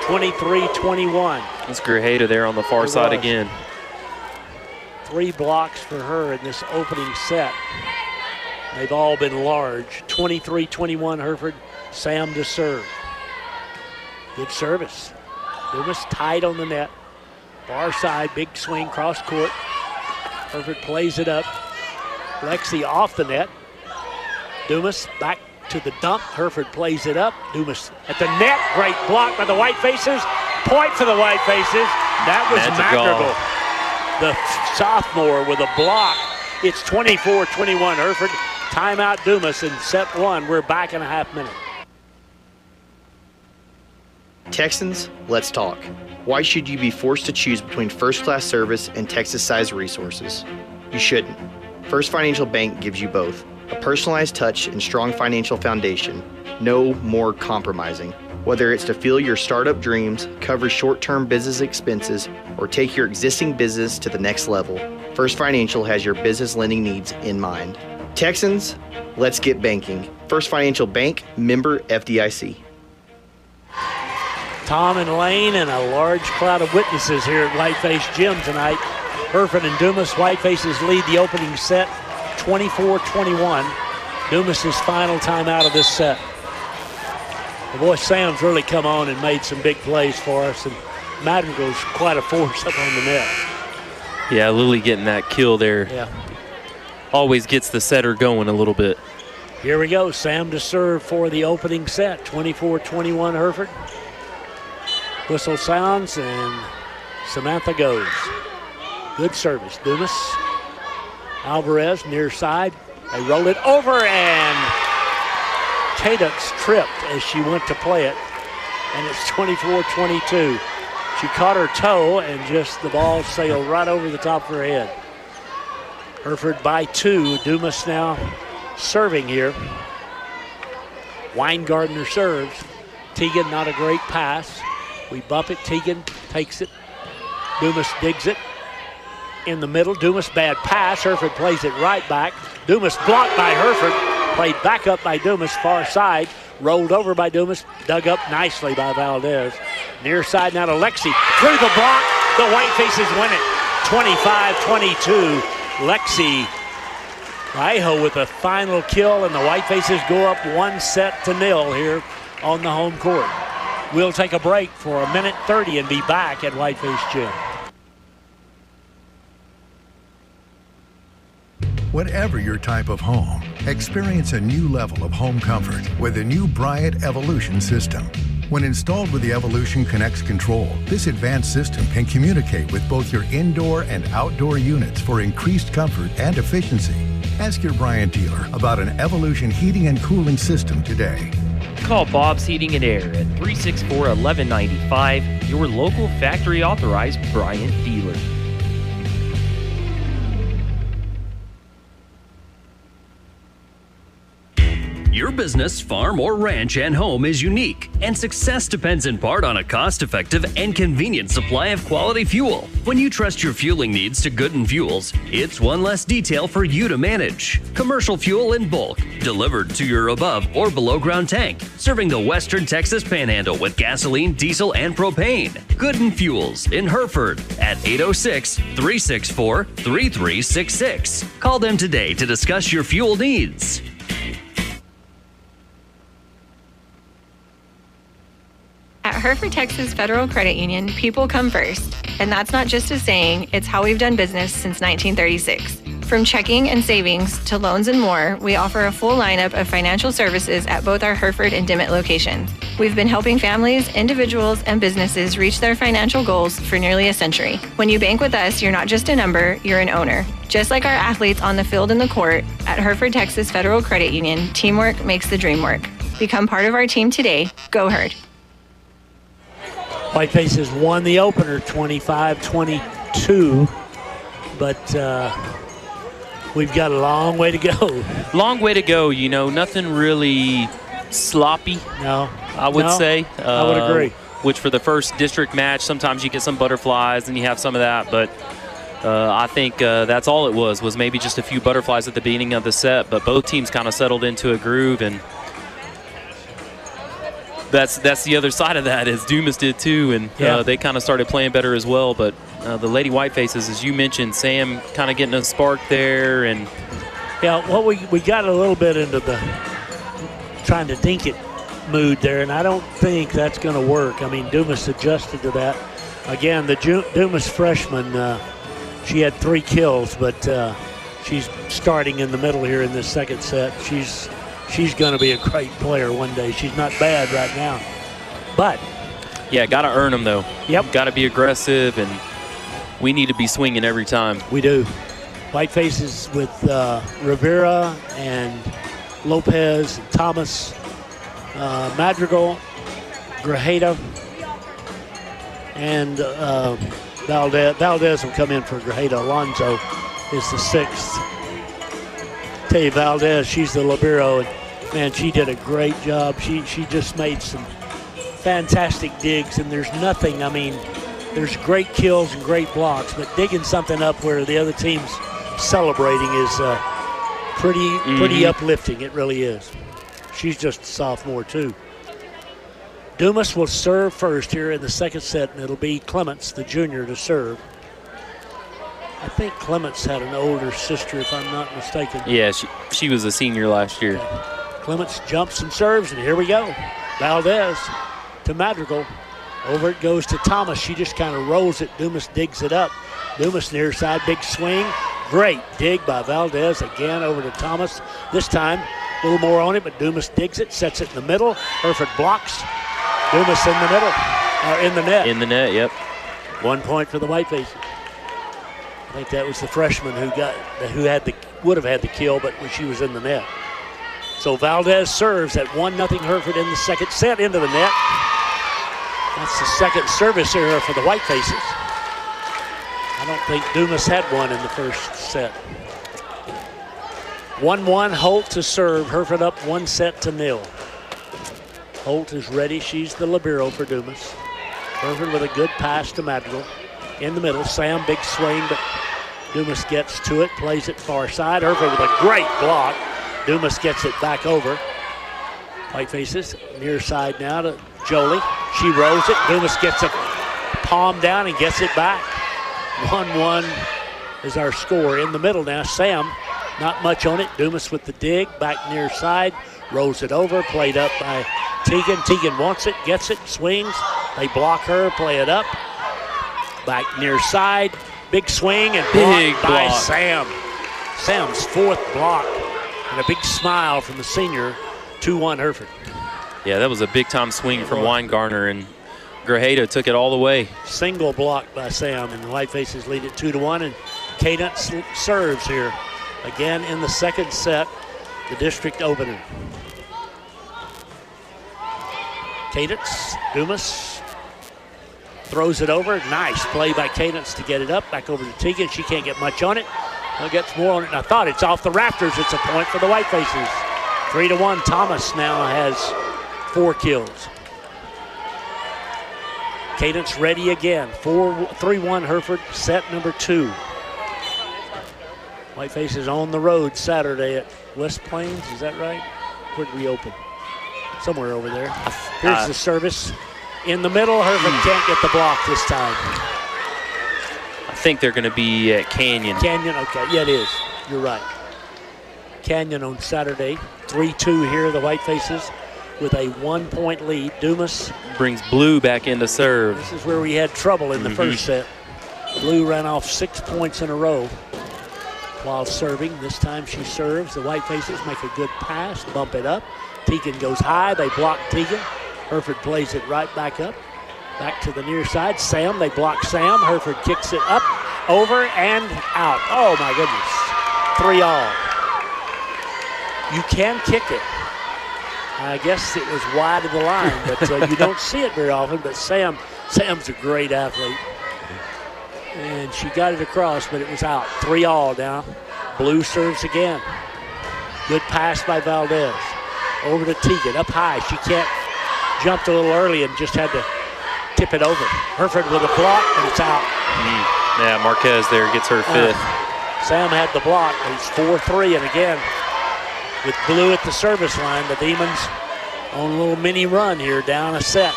23-21. It's Grajeda there on the far side again. 3 blocks for her in this opening set. They've all been large. 23-21 Herford. Sam to serve. Good service. Dumas tight on the net. Far side, big swing, cross court. Herford plays it up. Lexi off the net. Dumas back to the dump. Herford plays it up. Dumas at the net. Great block by the Whitefaces. Point for the Whitefaces. That was Mackerville, the sophomore, with a block. It's 24-21 Herford. Timeout Dumas in set 1. We're back in a half minute. Texans, let's talk. Why should you be forced to choose between first-class service and Texas-sized resources? You shouldn't. First Financial Bank gives you both. A personalized touch and strong financial foundation. No more compromising. Whether it's to fuel your startup dreams, cover short-term business expenses, or take your existing business to the next level, First Financial has your business lending needs in mind. Texans, let's get banking. First Financial Bank, member FDIC. Tom and Lane and a large crowd of witnesses here at Whiteface Gym tonight. Herford and Dumas. Whitefaces lead the opening set 24-21. Dumas' final timeout of this set. The boy Sam's really come on and made some big plays for us, and Madrigal's quite a force up on the net. Yeah, Lily getting that kill there. Yeah. Always gets the setter going a little bit. Here we go. Sam to serve for the opening set. 24-21 Herford. Whistle sounds and Samantha goes. Good service. Dumas. Alvarez near side. They roll it over, and Cadux tripped as she went to play it. And it's 24-22. She caught her toe and just the ball sailed right over the top of her head. Herford by 2. Dumas now serving here. Weingartner serves. Teagan, not a great pass. We bump it. Teagan takes it. Dumas digs it in the middle. Dumas, bad pass. Herford plays it right back. Dumas blocked by Herford. Played back up by Dumas, far side. Rolled over by Dumas. Dug up nicely by Valdez. Near side now to Lexi. Through the block. The Whitefaces win it. 25-22. Lexi Iho with a final kill, and the Whitefaces go up 1-0 here on the home court. We'll take a break for 1:30 and be back at Whiteface Gym. Whatever your type of home, experience a new level of home comfort with the new Bryant Evolution system. When installed with the Evolution Connects control, this advanced system can communicate with both your indoor and outdoor units for increased comfort and efficiency. Ask your Bryant dealer about an Evolution heating and cooling system today. Call Bob's Heating and Air at 364-1195, your local factory authorized Bryant dealer. Your business, farm, or ranch and home is unique, and success depends in part on a cost-effective and convenient supply of quality fuel. When you trust your fueling needs to Gooden Fuels, it's one less detail for you to manage. Commercial fuel in bulk, delivered to your above or below ground tank, serving the western Texas Panhandle with gasoline, diesel, and propane. Gooden Fuels in Hereford at 806-364-3366. Call them today to discuss your fuel needs. At Hereford, Texas Federal Credit Union, people come first. And that's not just a saying, it's how we've done business since 1936. From checking and savings to loans and more, we offer a full lineup of financial services at both our Hereford and Dimmitt locations. We've been helping families, individuals, and businesses reach their financial goals for nearly a century. When you bank with us, you're not just a number, you're an owner. Just like our athletes on the field and the court, at Hereford, Texas Federal Credit Union, teamwork makes the dream work. Become part of our team today. Go Herd. Whitefaces won the opener 25-22, but we've got a long way to go. Long way to go, you know, nothing really sloppy. No. I would say. I would agree. Which for the first district match, sometimes you get some butterflies and you have some of that, but I think that's all it was maybe just a few butterflies at the beginning of the set, but both teams kind of settled into a groove, and that's the other side of that, is Dumas did too, and they kind of started playing better as well. But the Lady Whitefaces, as you mentioned, Sam kind of getting a spark there, and well, we got a little bit into the trying to dink it mood there, and I don't think that's going to work. I mean, Dumas adjusted to that. Again, the Dumas freshman, she had 3 kills, but she's starting in the middle here in this second set. She's going to be a great player one day. She's not bad right now, but got to earn them though. Yep, got to be aggressive, and we need to be swinging every time. We do. Whitefaces with Rivera and Lopez, and Thomas, Madrigal, Grajeda, and Valdez. Valdez will come in for Grajeda. Alonzo is the 6th. Tell you, Valdez, she's the libero, and man, she did a great job. She just made some fantastic digs, and there's nothing, I mean, there's great kills and great blocks, but digging something up where the other team's celebrating is pretty uplifting. It really is. She's just a sophomore too. Dumas will serve first here in the second set, and it'll be Clements, the junior, to serve. I think Clements had an older sister, if I'm not mistaken. Yeah, she was a senior last year. Clements jumps and serves, and here we go. Valdez to Madrigal. Over it goes to Thomas. She just kind of rolls it. Dumas digs it up. Dumas near side, big swing. Great dig by Valdez. Again over to Thomas. This time, a little more on it, but Dumas digs it, sets it in the middle. Hereford blocks. Dumas in the middle, in the net. In the net, yep. 1 point for the Whitefaces. I think that was the freshman who would have had the kill, but when she was in the net. So Valdez serves at 1-0 Hereford in the second set into the net. That's the second service error for the Whitefaces. I don't think Dumas had one in the first set. 1-1, Holt to serve. Hereford up 1-0. Holt is ready. She's the libero for Dumas. Hereford with a good pass to Madrigal. In the middle, Sam, big swing, but Dumas gets to it, plays it far side. Hereford with a great block. Dumas gets it back over. Whitefaces near side now to Jolie. She rolls it. Dumas gets a palm down and gets it back. 1-1 is our score. In the middle now, Sam, not much on it. Dumas with the dig, back near side, rolls it over, played up by Teagan. Teagan wants it, gets it, swings. They block her, play it up. Back near side, big swing and blocked by Sam. Sam's 4th block, and a big smile from the senior. 2-1 Hereford. Yeah, that was a big-time swing from Weingartner, and Grajeda took it all the way. Single block by Sam, and the Whitefaces lead it 2-1, and Cadence serves here. Again in the second set, the district opener. Cadence, Dumas throws it over. Nice play by Cadence to get it up. Back over to Teagan. She can't get much on it. Now gets more on it. And I thought it's off the rafters. It's a point for the Whitefaces. 3-1. Thomas now has 4 kills. Cadence ready again. 3-1 Hereford, set number 2. Whitefaces on the road Saturday at West Plains. Is that right? Where did we open? Somewhere over there. Here's the service. In the middle, Hereford can't get the block this time. I think they're going to be at Canyon. Canyon, okay. Yeah, it is. You're right. Canyon on Saturday. 3-2 here, the Whitefaces. with a 1-point lead. Dumas brings Blue back into serve. This is where we had trouble in the first set. Blue ran off 6 points in a row while serving. This time she serves. The Whitefaces make a good pass, bump it up. Tegan goes high. They block Tegan. Hereford plays it right back up. Back to the near side. Sam, they block Sam. Hereford kicks it up, over, and out. Oh, my goodness. 3-all. You can kick it. I guess it was wide of the line, but you don't see it very often. But Sam's a great athlete. And she got it across, but it was out. 3-all now. Blue serves again. Good pass by Valdez. Over to Tegan, up high. She can't, jumped a little early and just had to tip it over. Hereford with a block, and it's out. Yeah, Marquez there gets her 5th. Sam had the block, but it's 4-3, and again, with Blue at the service line, the Demons on a little mini run here, down a set.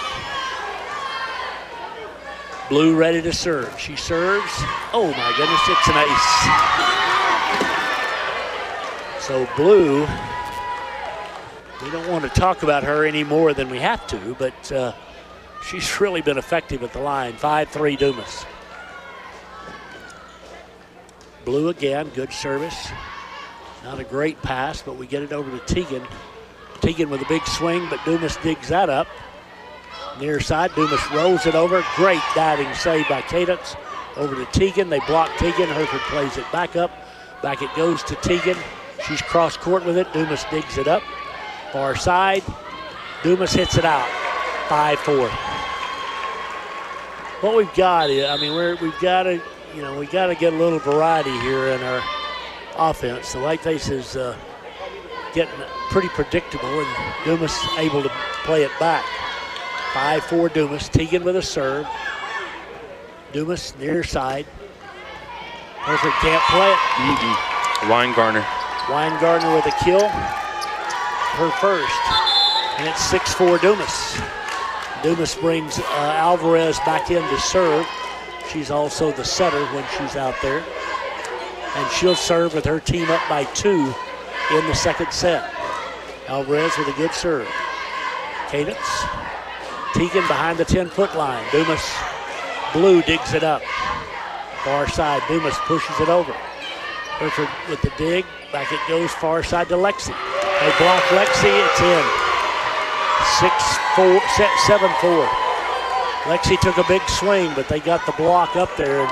Blue ready to serve. She serves. Oh my goodness, it's an ace. So Blue, we don't want to talk about her any more than we have to, but she's really been effective at the line. 5-3 Dumas. Blue again, good service. Not a great pass, but we get it over to Tegan. Tegan with a big swing, but Dumas digs that up. Near side, Dumas rolls it over. Great diving save by Cadence. Over to Tegan. They block Tegan. Hereford plays it back up. Back it goes to Tegan. She's cross court with it. Dumas digs it up. Far side. Dumas hits it out. 5-4. What we've got is, I mean, we've got to, we got to get a little variety here in our offense. The Whitefaces getting pretty predictable, and Dumas able to play it back. 5-4 Dumas. Tegan with a serve. Dumas near side. Hereford can't play it. Weingartner with a kill. Her first. And it's 6-4 Dumas. Dumas brings Alvarez back in to serve. She's also the setter when she's out there. And she'll serve with her team up by 2 in the second set. Alvarez with a good serve. Cadence. Tegan behind the 10-foot line. Dumas, Blue digs it up. Far side, Dumas pushes it over. Hereford with the dig. Back it goes far side to Lexi. They block Lexi, it's in. 7-4. Lexi took a big swing, but they got the block up there and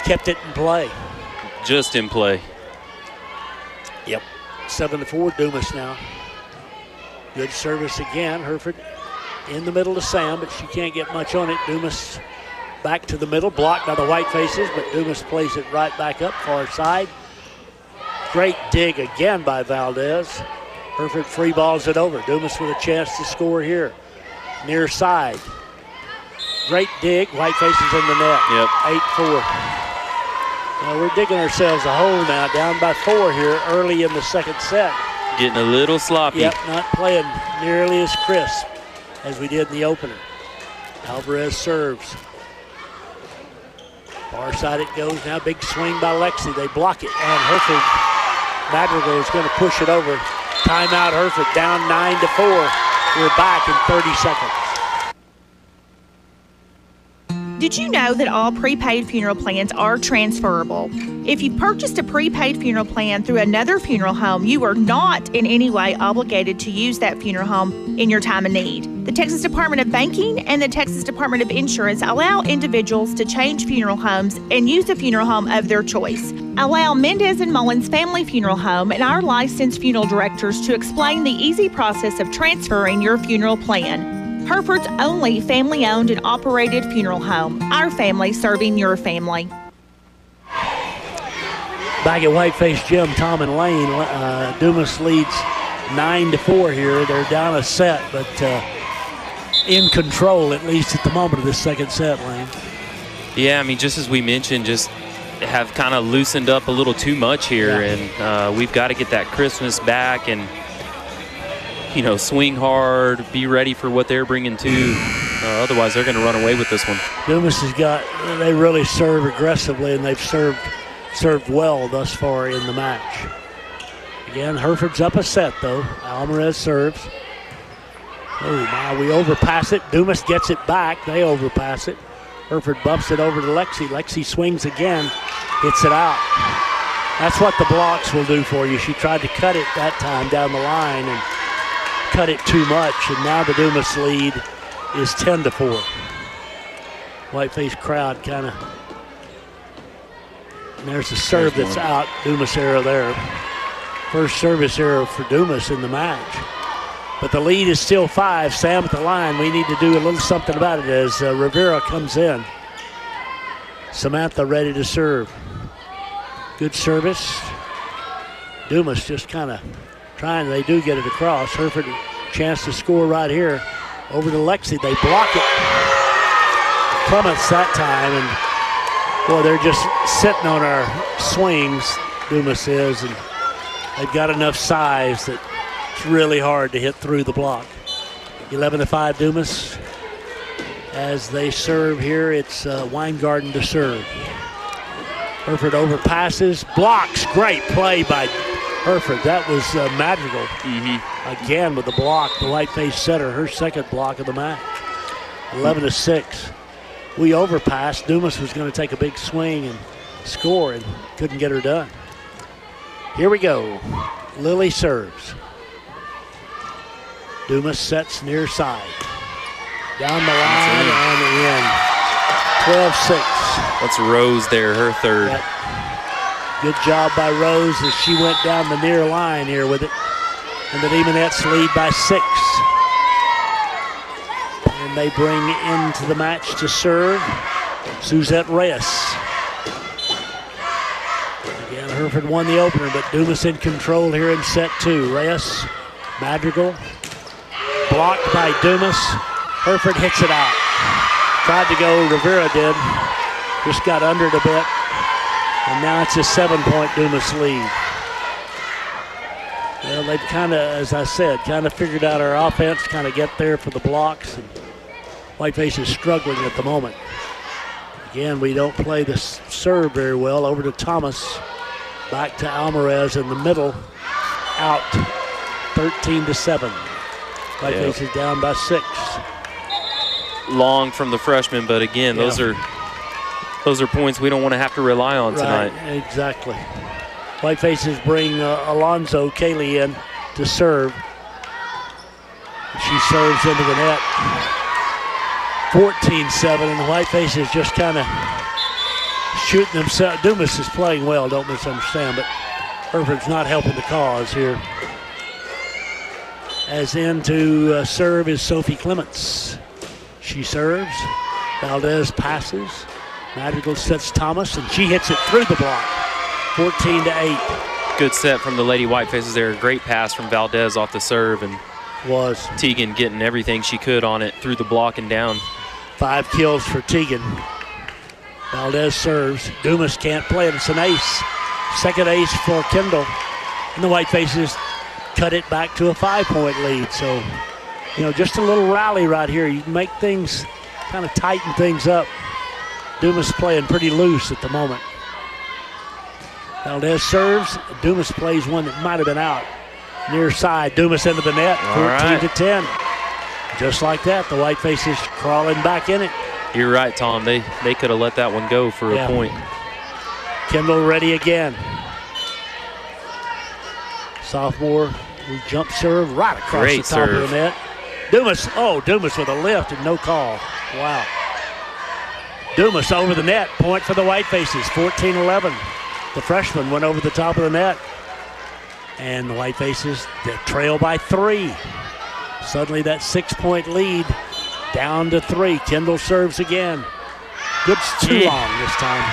kept it in play. Just in play. Yep. 7-4 Dumas now. Good service again. Hereford in the middle to Sam, but she can't get much on it. Dumas back to the middle, blocked by the Whitefaces, but Dumas plays it right back up, far side. Great dig again by Valdez. Hereford free balls it over. Dumas with a chance to score here. Near side. Great dig. Whitefaces in the net. Yep. 8-4. Now we're digging ourselves a hole now, down by 4 here early in the second set. Getting a little sloppy. Yep, not playing nearly as crisp as we did in the opener. Alvarez serves. Far side it goes now. Big swing by Lexi. They block it. And Hereford, Madrigal is going to push it over. Timeout Hereford, down 9-4. We're back in 30 seconds. Did you know that all prepaid funeral plans are transferable? If you purchased a prepaid funeral plan through another funeral home, you are not in any way obligated to use that funeral home in your time of need. The Texas Department of Banking and the Texas Department of Insurance allow individuals to change funeral homes and use a funeral home of their choice. Allow Mendez and Mullins Family Funeral Home and our licensed funeral directors to explain the easy process of transferring your funeral plan. Hereford's only family-owned and operated funeral home. Our family serving your family. Back at Whiteface Gym, Tom and Lane, Dumas leads 9-4 here. They're down a set, but in control, at least at the moment of this second set, Lane. Yeah, I mean, just as we mentioned, just have kind of loosened up a little too much here, and we've got to get that crispness back and, swing hard, be ready for what they're bringing too. Otherwise, they're going to run away with this one. Dumas they really serve aggressively, and they've served well thus far in the match. Again, Hereford's up a set, though. Alvarez serves. Oh, my, we overpass it. Dumas gets it back. They overpass it. Hereford bumps it over to Lexi. Lexi swings again, hits it out. That's what the blocks will do for you. She tried to cut it that time down the line and cut it too much, and now the Dumas lead is 10-4. Whiteface crowd kind of, and there's a serve that's out. Dumas error there. First service error for Dumas in the match. But the lead is still 5. Sam at the line. We need to do a little something about it as Rivera comes in. Samantha ready to serve. Good service. Dumas just kind of trying. They do get it across. Hereford chance to score right here. Over to Lexi. They block it. Clements that time. And, boy, they're just sitting on our swings, Dumas is. And they've got enough size that it's really hard to hit through the block. 11-5 Dumas. As they serve here, it's Weingarten to serve. Hereford overpasses, blocks. Great play by Hereford. That was Madrigal. Again with the block, the Whiteface setter, her second block of the match. 11-6. We overpassed. Dumas was going to take a big swing and score and couldn't get her done. Here we go. Lily serves. Dumas sets near side. Down the line and in. 12-6. That's Rose there, her third. Yep. Good job by Rose as she went down the near line here with it. And the Demonettes lead by 6. And they bring into the match to serve Suzette Reyes. Again, Hereford won the opener, but Dumas in control here in set 2. Reyes, Madrigal, blocked by Dumas. Hereford hits it out. Tried to go, Rivera did. Just got under it a bit. And now it's a 7-point Dumas lead. Well, they've kind of, as I said, kind of figured out our offense, kind of get there for the blocks. And Whiteface is struggling at the moment. Again, we don't play the serve very well. Over to Thomas. Back to Alvarez in the middle. Out. 13-7. Whiteface is down by 6. Long from the freshman, but again, those are points we don't want to have to rely on tonight. Right, exactly. Whitefaces bring Alonzo Cayley in to serve. She serves into the net. 14-7, and the Whitefaces just kind of shooting themselves. Dumas is playing well, don't misunderstand, but Hereford's not helping the cause here. As in to serve is Sophie Clements. She serves. Valdez passes. Madrigal sets Thomas, and she hits it through the block. 14-8. Good set from the Lady Whitefaces there. Great pass from Valdez off the serve, and was Teagan getting everything she could on it through the block and down. 5 kills for Teagan. Valdez serves. Dumas can't play it. It's an ace. Second ace for Kendall. And the Whitefaces cut it back to a 5-point lead. So, you know, just a little rally right here. You can make things, kind of tighten things up. Dumas playing pretty loose at the moment. Valdez serves. Dumas plays one that might have been out. Near side, Dumas into the net, 14-10. Just like that, the Whitefaces crawling back in it. You're right, Tom. They could have let that one go for a point. Kendall ready again. Sophomore jump serve right across the top of the net. Dumas with a lift and no call. Wow. Dumas over the net, point for the Whitefaces, 14-11. The freshman went over the top of the net. And the Whitefaces trail by 3. Suddenly that 6-point lead down to 3. Kendall serves again. Good, too long this time.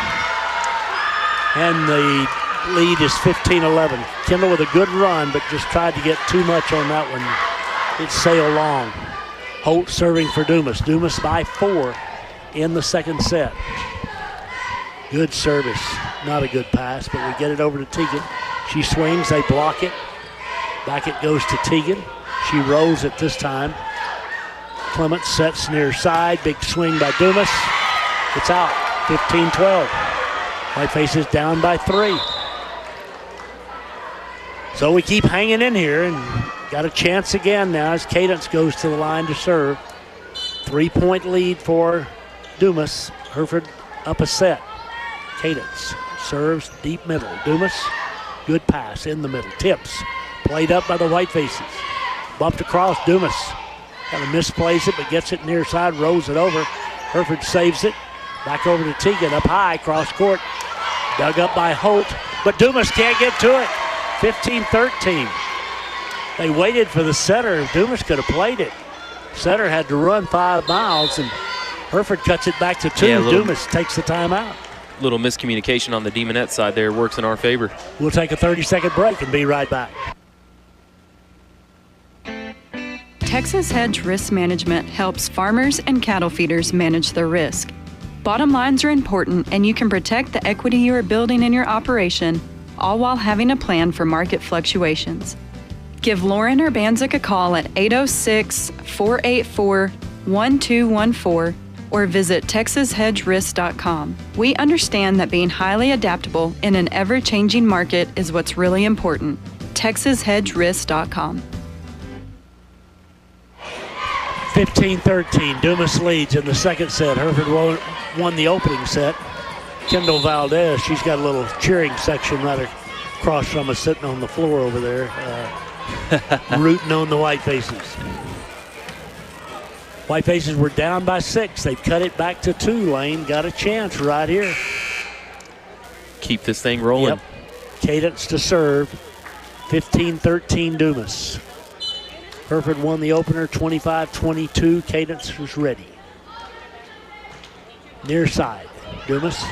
And the lead is 15-11. Kendall with a good run, but just tried to get too much on that one. It sailed long. Holt serving for Dumas. Dumas by 4 in the second set. Good service. Not a good pass, but we get it over to Teagan. She swings, they block it. Back it goes to Teagan. She rolls it this time. Clement sets near side. Big swing by Dumas. It's out. 15-12. Whitefaces down by 3. So we keep hanging in here, and got a chance again now as Cadence goes to the line to serve. 3-point lead for Dumas. Hereford up a set. Cadence serves deep middle. Dumas, good pass in the middle. Tips, played up by the Whitefaces. Bumped across. Dumas kind of misplays it, but gets it near side, rolls it over. Hereford saves it. Back over to Teagan, up high, cross court. Dug up by Holt, but Dumas can't get to it. 15-13. They waited for the setter. Dumas could have played it. Setter had to run 5 miles, and Hereford cuts it back to 2. Yeah, Dumas takes the timeout. Little miscommunication on the Demonettes side there. Works in our favor. We'll take a 30-second break and be right back. Texas Hedge Risk Management helps farmers and cattle feeders manage their risk. Bottom lines are important, and you can protect the equity you are building in your operation, all while having a plan for market fluctuations. Give Lauren Urbanzik a call at 806-484-1214 or visit texashedgerisk.com. We understand that being highly adaptable in an ever-changing market is what's really important. texashedgerisk.com. 15-13, Dumas leads in the second set. Hereford won the opening set. Kendall Valdez, she's got a little cheering section right across from us, sitting on the floor over there, rooting on the Whitefaces. Whitefaces were down by 6. They've cut it back to 2. Lane got a chance right here. Keep this thing rolling. Yep. Cadence to serve. 15-13 Dumas. Hereford won the opener 25-22. Cadence was ready. Near side. Dumas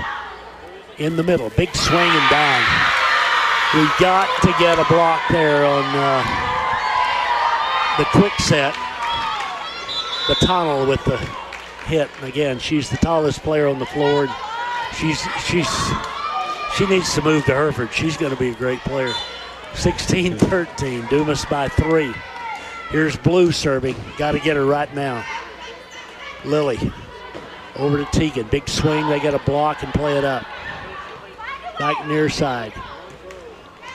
in the middle. Big swing and down. We got to get a block there on the quick set. The tunnel with the hit. And again, she's the tallest player on the floor. She needs to move to Hereford. She's going to be a great player. 16-13. Dumas by 3. Here's Blue serving. Got to get her right now. Lily over to Teagan. Big swing. They got a block and play it up. Back near side.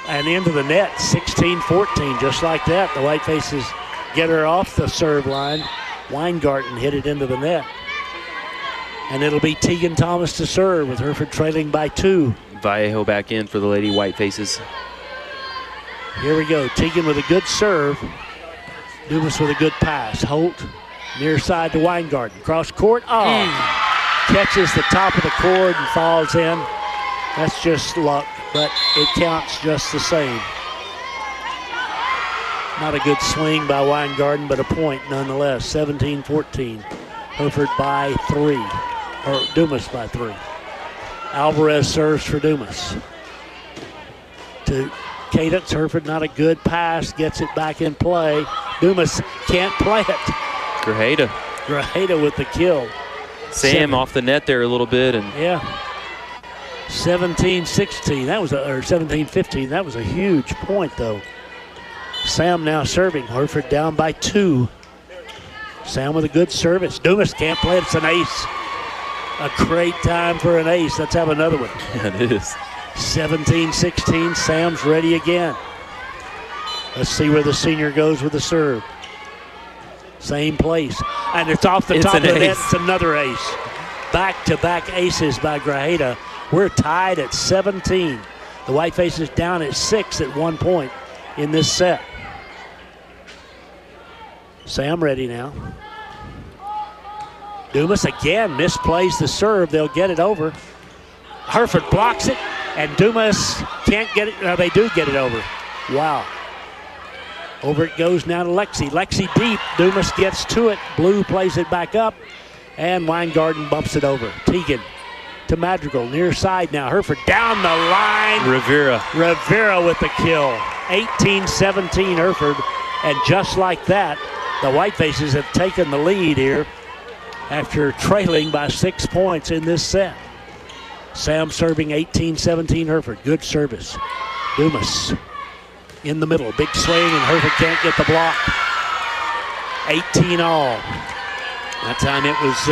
And into the net. 16-14. Just like that. The Whitefaces get her off the serve line. Weingarten hit it into the net. And it'll be Teagan Thomas to serve with Hereford trailing by 2. Vallejo back in for the Lady Whitefaces. Here we go. Teagan with a good serve. Dumas with a good pass. Holt near side to Weingarten. Cross court. Oh! Catches the top of the cord and falls in. That's just luck, but it counts just the same. Not a good swing by Weingarten, but a point nonetheless. 17-14. Hereford by 3. Or Dumas by 3. Alvarez serves for Dumas. To Cadence. Hereford not a good pass. Gets it back in play. Dumas can't play it. Grajeda with the kill. Sam off the net there a little bit. And yeah. 17-16. That was or 17-15. That was a huge point though. Sam now serving. Hereford down by 2. Sam with a good service. Dumas can't play it. It's an ace. A great time for an ace. Let's have another one. Yeah, it is. 17-16. Sam's ready again. Let's see where the senior goes with the serve. Same place. And it's off the top of the net. It's another ace. Back-to-back aces by Grajeda. We're tied at 17. The Whitefaces down at 6 at one point in this set. Sam ready now. Dumas again misplays the serve. They'll get it over. Hereford blocks it, and Dumas can't get it. No, they do get it over. Wow. Over it goes now to Lexi. Lexi deep. Dumas gets to it. Blue plays it back up, and Weingarten bumps it over. Teagan to Madrigal. Near side now. Hereford down the line. Rivera with the kill. 18-17 Hereford. And just like that, the Whitefaces have taken the lead here after trailing by 6 points in this set. Sam serving 18-17 Hereford. Good service. Dumas in the middle. Big swing, and Hereford can't get the block. 18 all. That time it was,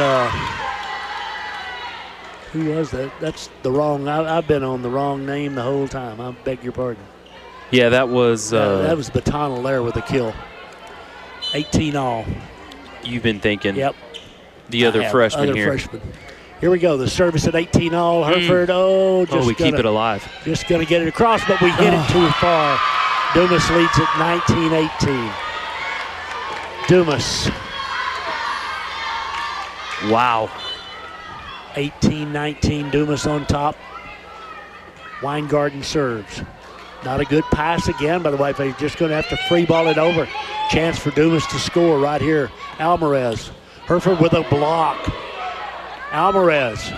who was that? That's the wrong, I've been on the wrong name the whole time. I beg your pardon. Yeah, that was... that was Batonal there with a kill. 18 all. You've been thinking. Yep. The other freshman here. Freshman. Here we go. The service at 18 all. Hereford, we keep it alive. Just going to get it across, but we hit it too far. Dumas leads at 19-18. Dumas. Wow. 18-19. Dumas on top. Weingarten serves. Not a good pass again by the Whiteface. Just going to have to free ball it over. Chance for Dumas to score right here. Alvarez. Hereford with a block. Alvarez.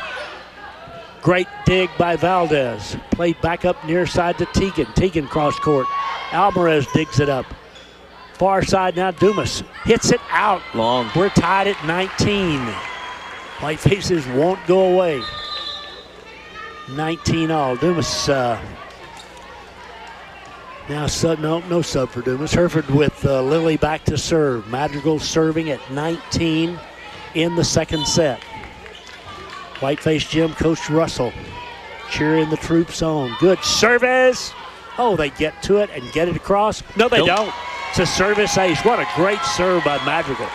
Great dig by Valdez. Played back up near side to Teagan. Teagan cross court. Alvarez digs it up. Far side now. Dumas hits it out. Long. We're tied at 19. Whitefaces won't go away. 19 all. Dumas now sub, no sub for Dumas. Hereford with Lilly back to serve. Madrigal serving at 19 in the second set. Whiteface Gym Coach Russell cheering the troops on. Good service. Oh, they get to it and get it across. No, they don't. It's a service ace. What a great serve by Madrigal.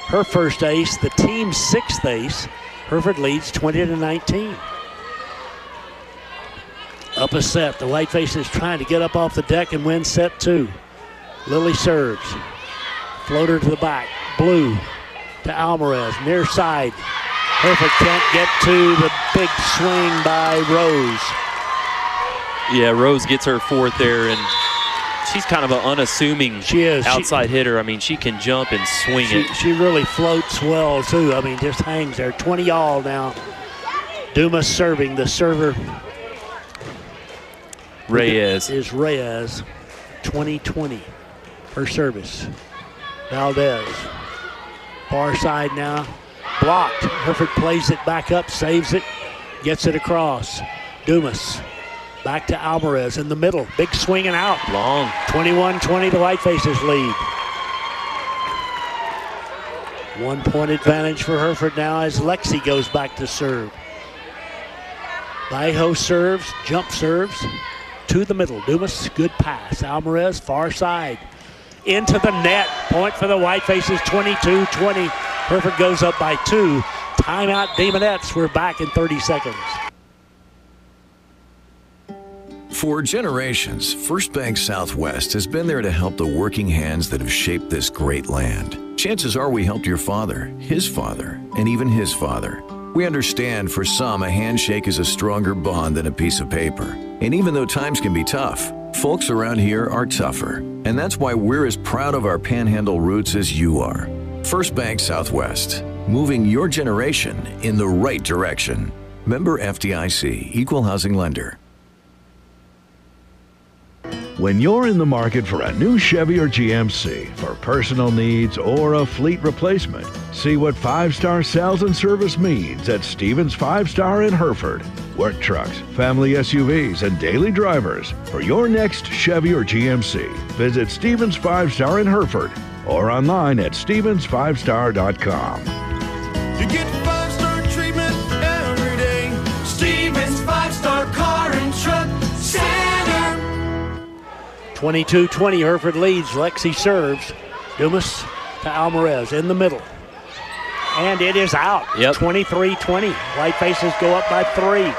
Her first ace, the team's sixth ace. Hereford leads 20-19. Up a set. The Whitefaces trying to get up off the deck and win set two. Lilly serves. Floater to the back. Blue to Alvarez. Near side. Hereford can't get to the big swing by Rose. Yeah, Rose gets her fourth there, and she's kind of an unassuming outside hitter. I mean, she can jump and swing it. She really floats well, too. I mean, just hangs there. 20 all now. Dumas serving. The server Reyes. Is Reyes. 20-20 per service. Valdez. Far side now. Blocked. Hereford plays it back up, saves it, gets it across. Dumas. Back to Alvarez in the middle. Big swing and out. Long. 21-20, the Whitefaces lead. 1 point advantage for Hereford now as Lexi goes back to serve. Vallejo serves, jump serves to the middle. Dumas, good pass. Alvarez, far side. Into the net. Point for the Whitefaces, 22-20. Hereford goes up by 2. Timeout, Demonettes. We're back in 30 seconds. For generations, First Bank Southwest has been there to help the working hands that have shaped this great land. Chances are we helped your father, his father, and even his father. We understand for some a handshake is a stronger bond than a piece of paper. And even though times can be tough, folks around here are tougher. And that's why we're as proud of our Panhandle roots as you are. First Bank Southwest, moving your generation in the right direction. Member FDIC, Equal Housing Lender. When you're in the market for a new Chevy or GMC for personal needs or a fleet replacement, see what 5-star sales and service means at Stevens 5-Star in Hereford. Work trucks, family SUVs, and daily drivers for your next Chevy or GMC. Visit Stevens 5-Star in Hereford or online at stevens5star.com. You get 5-star treatment every day. Stevens 5-Star Car and Truck Center. 22-20, Hereford leads. Lexi serves. Dumas to Alvarez in the middle. And it is out. 23-20. Whitefaces go up by 3.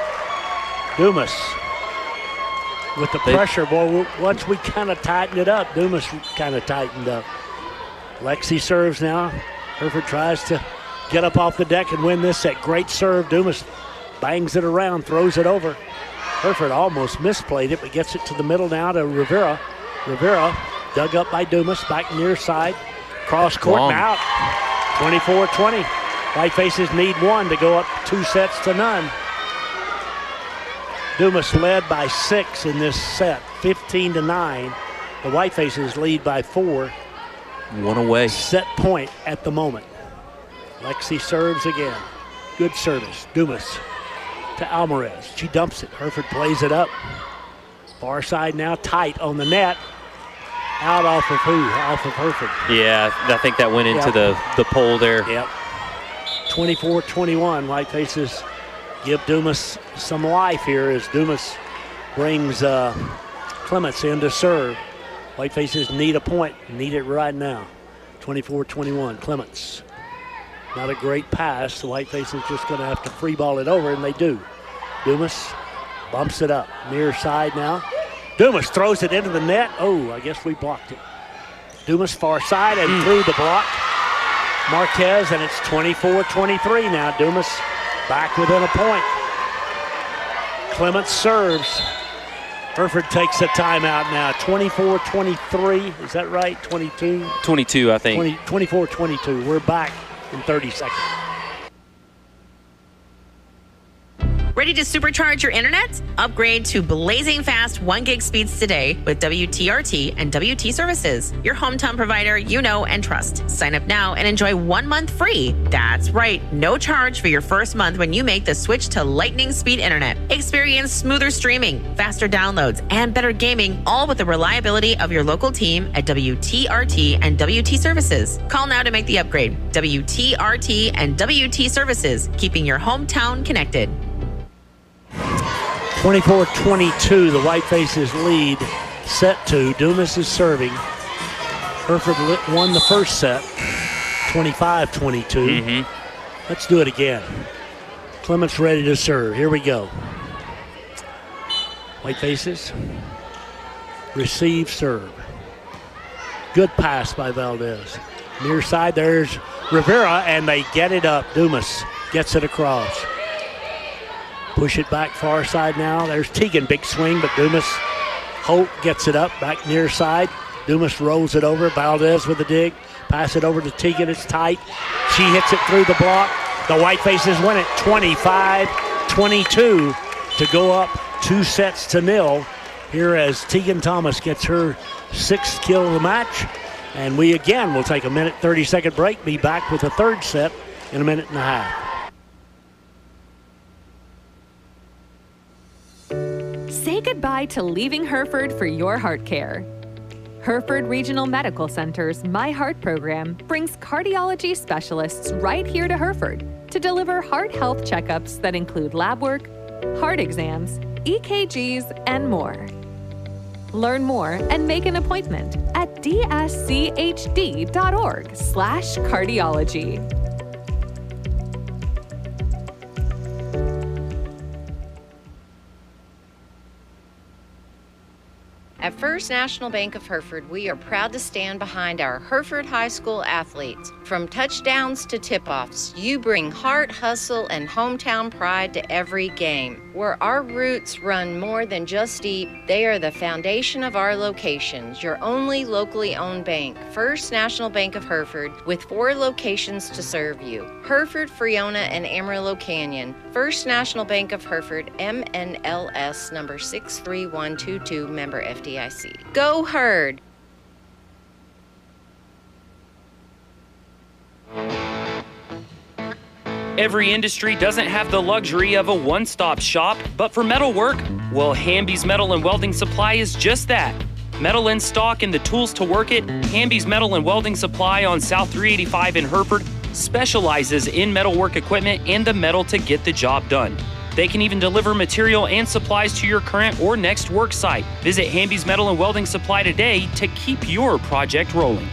Dumas with the pressure. Boy, once we kind of tightened it up, Dumas kind of tightened up. Lexi serves now. Hereford tries to get up off the deck and win this set. Great serve. Dumas bangs it around, throws it over. Hereford almost misplayed it, but gets it to the middle now to Rivera. Rivera dug up by Dumas, back near side. Cross court and out. 24-20. Whitefaces need 1 to go up 2 sets to none. Dumas led by 6 in this set, 15-9. The Whitefaces lead by 4. 1 away. Set point at the moment. Lexi serves again. Good service. Dumas to Alvarez. She dumps it. Hereford plays it up. Far side now tight on the net. Out off of who? Off of Hereford. Yeah, I think that went into the pole there. Yep. 24-21. Whitefaces give Dumas some life here as Dumas brings Clements in to serve. Whitefaces need a point. Need it right now. 24-21. Clements. Not a great pass. The Whitefaces just going to have to free ball it over, and they do. Dumas bumps it up. Near side now. Dumas throws it into the net. Oh, I guess we blocked it. Dumas far side and through the block. Marquez, and it's 24-23 now. Dumas back within a point. Clements serves. Hereford takes a timeout now. 24-23. Is that right? 22? 22, I think. 24-22. We're back in 30 seconds. Ready to supercharge your internet? Upgrade to blazing fast 1 gig speeds today with WTRT and WT Services, your hometown provider you know and trust. Sign up now and enjoy 1 month free. That's right, no charge for your first month when you make the switch to lightning speed internet. Experience smoother streaming, faster downloads, and better gaming, all with the reliability of your local team at WTRT and WT Services. Call now to make the upgrade. WTRT and WT Services, keeping your hometown connected. 24-22, the Whitefaces lead. Set 2. Dumas is serving. Hereford won the first set, 25-22. Let's do it again. Clements ready to serve. Here we go. Whitefaces receive serve. Good pass by Valdez. Near side, there's Rivera, and they get it up. Dumas gets it across. Push it back far side now. There's Teagan, big swing, but Dumas, Holt gets it up back near side. Dumas rolls it over. Valdez with the dig. Pass it over to Teagan. It's tight. She hits it through the block. The Whitefaces win it 25-22 to go up 2-0 here as Teagan Thomas gets her 6th kill of the match. And we again will take a 30-second break. Be back with the third set in a minute and a half. Say goodbye to leaving Hereford for your heart care. Hereford Regional Medical Center's My Heart program brings cardiology specialists right here to Hereford to deliver heart health checkups that include lab work, heart exams, EKGs, and more. Learn more and make an appointment at dschd.org/cardiology. At First National Bank of Hereford, we are proud to stand behind our Hereford High School athletes. From touchdowns to tip-offs, you bring heart, hustle, and hometown pride to every game. Where our roots run more than just deep, they are the foundation of our locations. Your only locally owned bank, First National Bank of Hereford, with 4 locations to serve you. Hereford, Freona, and Amarillo Canyon. First National Bank of Hereford, MNLS number 63122, member FDIC. Go Herd! Every industry doesn't have the luxury of a one-stop shop, but for metalwork, well, Hamby's Metal and Welding Supply is just that. Metal in stock and the tools to work it, Hamby's Metal and Welding Supply on South 385 in Hereford specializes in metalwork equipment and the metal to get the job done. They can even deliver material and supplies to your current or next work site. Visit Hamby's Metal and Welding Supply today to keep your project rolling.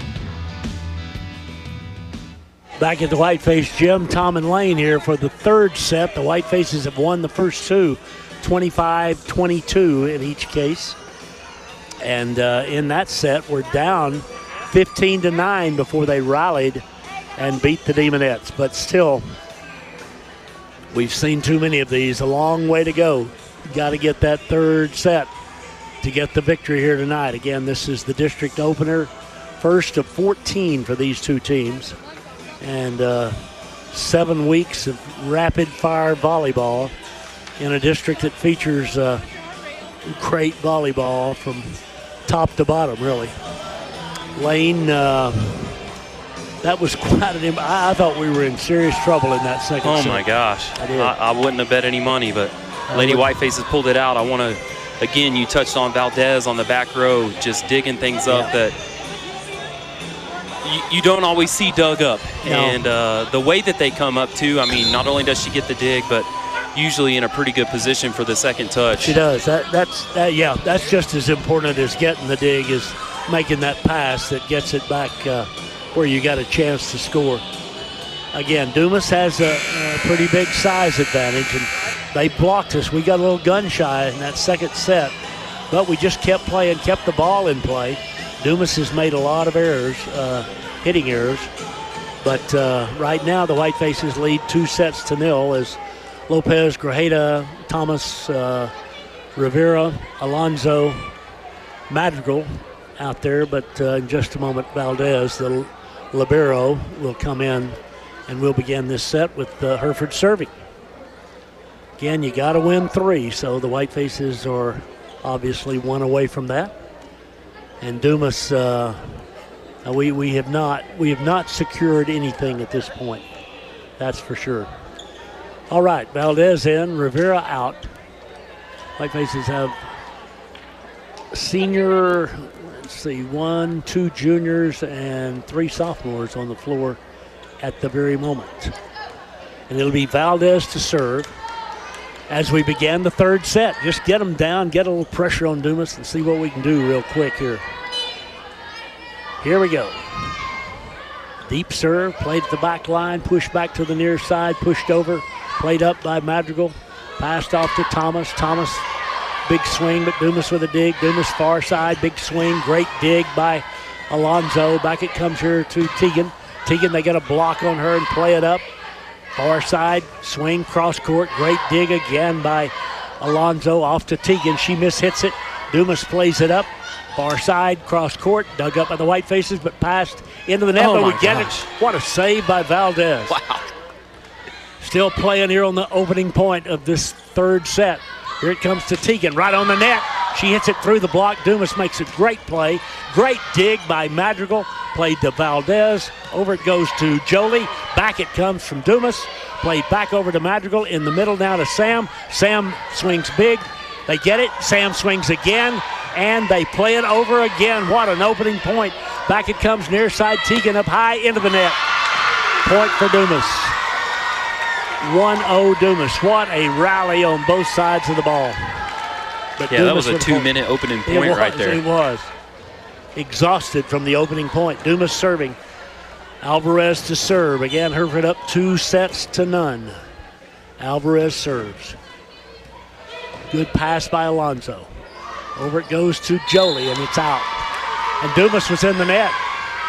Back at the Whiteface Gym, Tom and Lane here for the third set. The Whitefaces have won the first 2, 25-22 in each case. And in that set, we're down 15-9 before they rallied and beat the Demonettes. But still, we've seen too many of these. A long way to go. Got to get that third set to get the victory here tonight. Again, this is the district opener, first of 14 for these two teams. And 7 weeks of rapid-fire volleyball in a district that features great volleyball from top to bottom, really. Lane, that was quite an... I thought we were in serious trouble in that second set. Oh, my gosh. I wouldn't have bet any money, but Lady Whitefaces pulled it out. I want to, again, you touched on Valdez on the back row, just digging things up that you don't always see dug up. No. And the way that they come up, too, I mean, not only does she get the dig, but usually in a pretty good position for the second touch. She does. That's just as important as getting the dig, is making that pass that gets it back where you got a chance to score. Again, Dumas has a pretty big size advantage, and they blocked us. We got a little gun shy in that second set, but we just kept playing, kept the ball in play. Dumas has made a lot of errors, hitting errors, but right now the Whitefaces lead 2-0 as Lopez, Grajeda, Thomas, Rivera, Alonzo, Madrigal out there, but in just a moment Valdez, the libero, will come in and we'll begin this set with Hereford serving. Again, you got to win 3, so the Whitefaces are obviously 1 away from that. And Dumas, we have not secured anything at this point. That's for sure. All right, Valdez in, Rivera out. Whitefaces have senior, 1, 2 juniors, and 3 sophomores on the floor at the very moment. And it'll be Valdez to serve as we begin the third set. Just get them down, get a little pressure on Dumas, and see what we can do real quick here. Here we go. Deep serve, played at the back line, pushed back to the near side, pushed over, played up by Madrigal, passed off to Thomas. Thomas, big swing, but Dumas with a dig. Dumas far side, big swing, great dig by Alonzo. Back it comes here to Tegan. Tegan, they got a block on her and play it up. Far side, swing, cross court, great dig again by Alonzo off to Tegan. She mishits it. Dumas plays it up. Far side, cross court, dug up by the Whitefaces, but passed into the net. Oh, but we my get gosh. it. What a save by Valdez. Wow. Still playing here on the opening point of this third set. Here it comes to Tegan, right on the net. She hits it through the block. Dumas makes a great play. Great dig by Madrigal. Played to Valdez. Over it goes to Jolie. Back it comes from Dumas. Played back over to Madrigal. In the middle now to Sam. Sam swings big. They get it. Sam swings again. And they play it over again. What an opening point. Back it comes near side. Tegan up high into the net. Point for Dumas. 1-0 Dumas. What a rally on both sides of the ball. But yeah, Dumas that was a 2-minute opening point right there. It was. Exhausted from the opening point. Dumas serving. Alvarez to serve. Again, Hereford up 2-0. Alvarez serves. Good pass by Alonzo. Over it goes to Jolie, and it's out. And Dumas was in the net.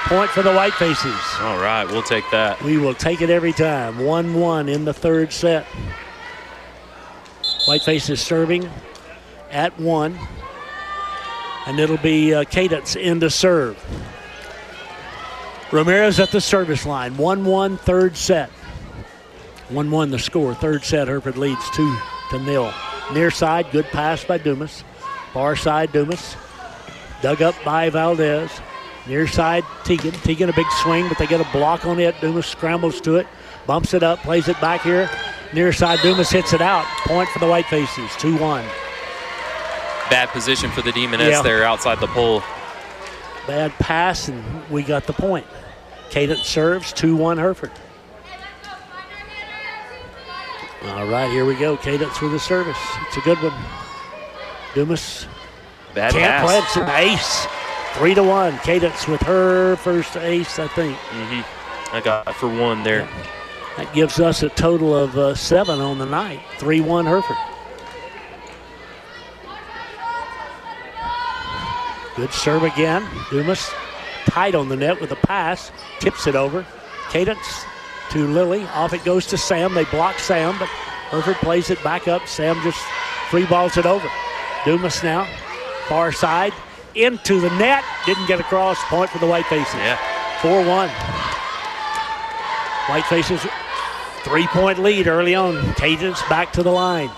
Point for the Whitefaces. All right, we'll take that. We will take it every time. 1-1 in the third set. Whitefaces serving at 1. And it'll be Cadence in to serve. Ramirez at the service line. 1-1 third set. 1-1 the score. Third set, Hereford leads 2-0. Near side, good pass by Dumas. Far side, Dumas. Dug up by Valdez. Near side, Tegan. Tegan a big swing, but they get a block on it. Dumas scrambles to it. Bumps it up, plays it back here. Near side, Dumas hits it out. Point for the Whitefaces, 2-1. Bad position for the Demonettes there outside the pole. Bad pass, and we got the point. Cadence serves, 2-1 Hereford. All right, here we go. Cadence with the service. It's a good one. Dumas Bad can't play. pass. It's an ace. 3-1. Cadence with her first ace, I think. I got it for 1 there. That gives us a total of 7 on the night. 3-1 Hereford. Good serve again. Dumas tight on the net with a pass. Tips it over. Cadence to Lily. Off it goes to Sam. They block Sam, but Hereford plays it back up. Sam just free balls it over. Dumas now. Far side. Into the net. Didn't get across. Point for the Whitefaces. Yeah. 4-1. Whitefaces 3-point lead early on. Cadence back to the line.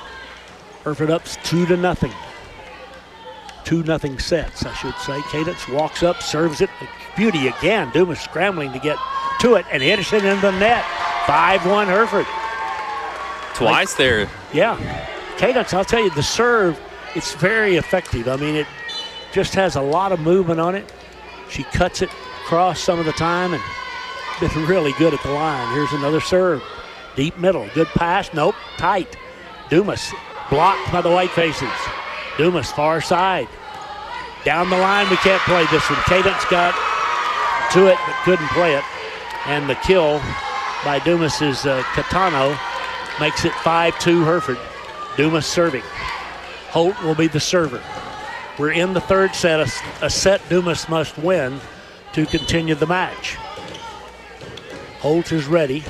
Hereford up 2-0. 2-0 sets, I should say. Cadence walks up, serves it. Beauty again. Dumas scrambling to get to it and hits it in the net. 5-1 Hereford. Twice there. Yeah. Cadence, I'll tell you, the serve, it's very effective. I mean, it just has a lot of movement on it. She cuts it across some of the time and been really good at the line. Here's another serve. Deep middle. Good pass. Nope. Tight. Dumas blocked by the Whitefaces. Dumas far side. Down the line, we can't play this one. Cadence got to it but couldn't play it. And the kill by Dumas's Catano makes it 5-2 Hereford. Dumas serving. Holt will be the server. We're in the third set. A set Dumas must win to continue the match. Holt is ready.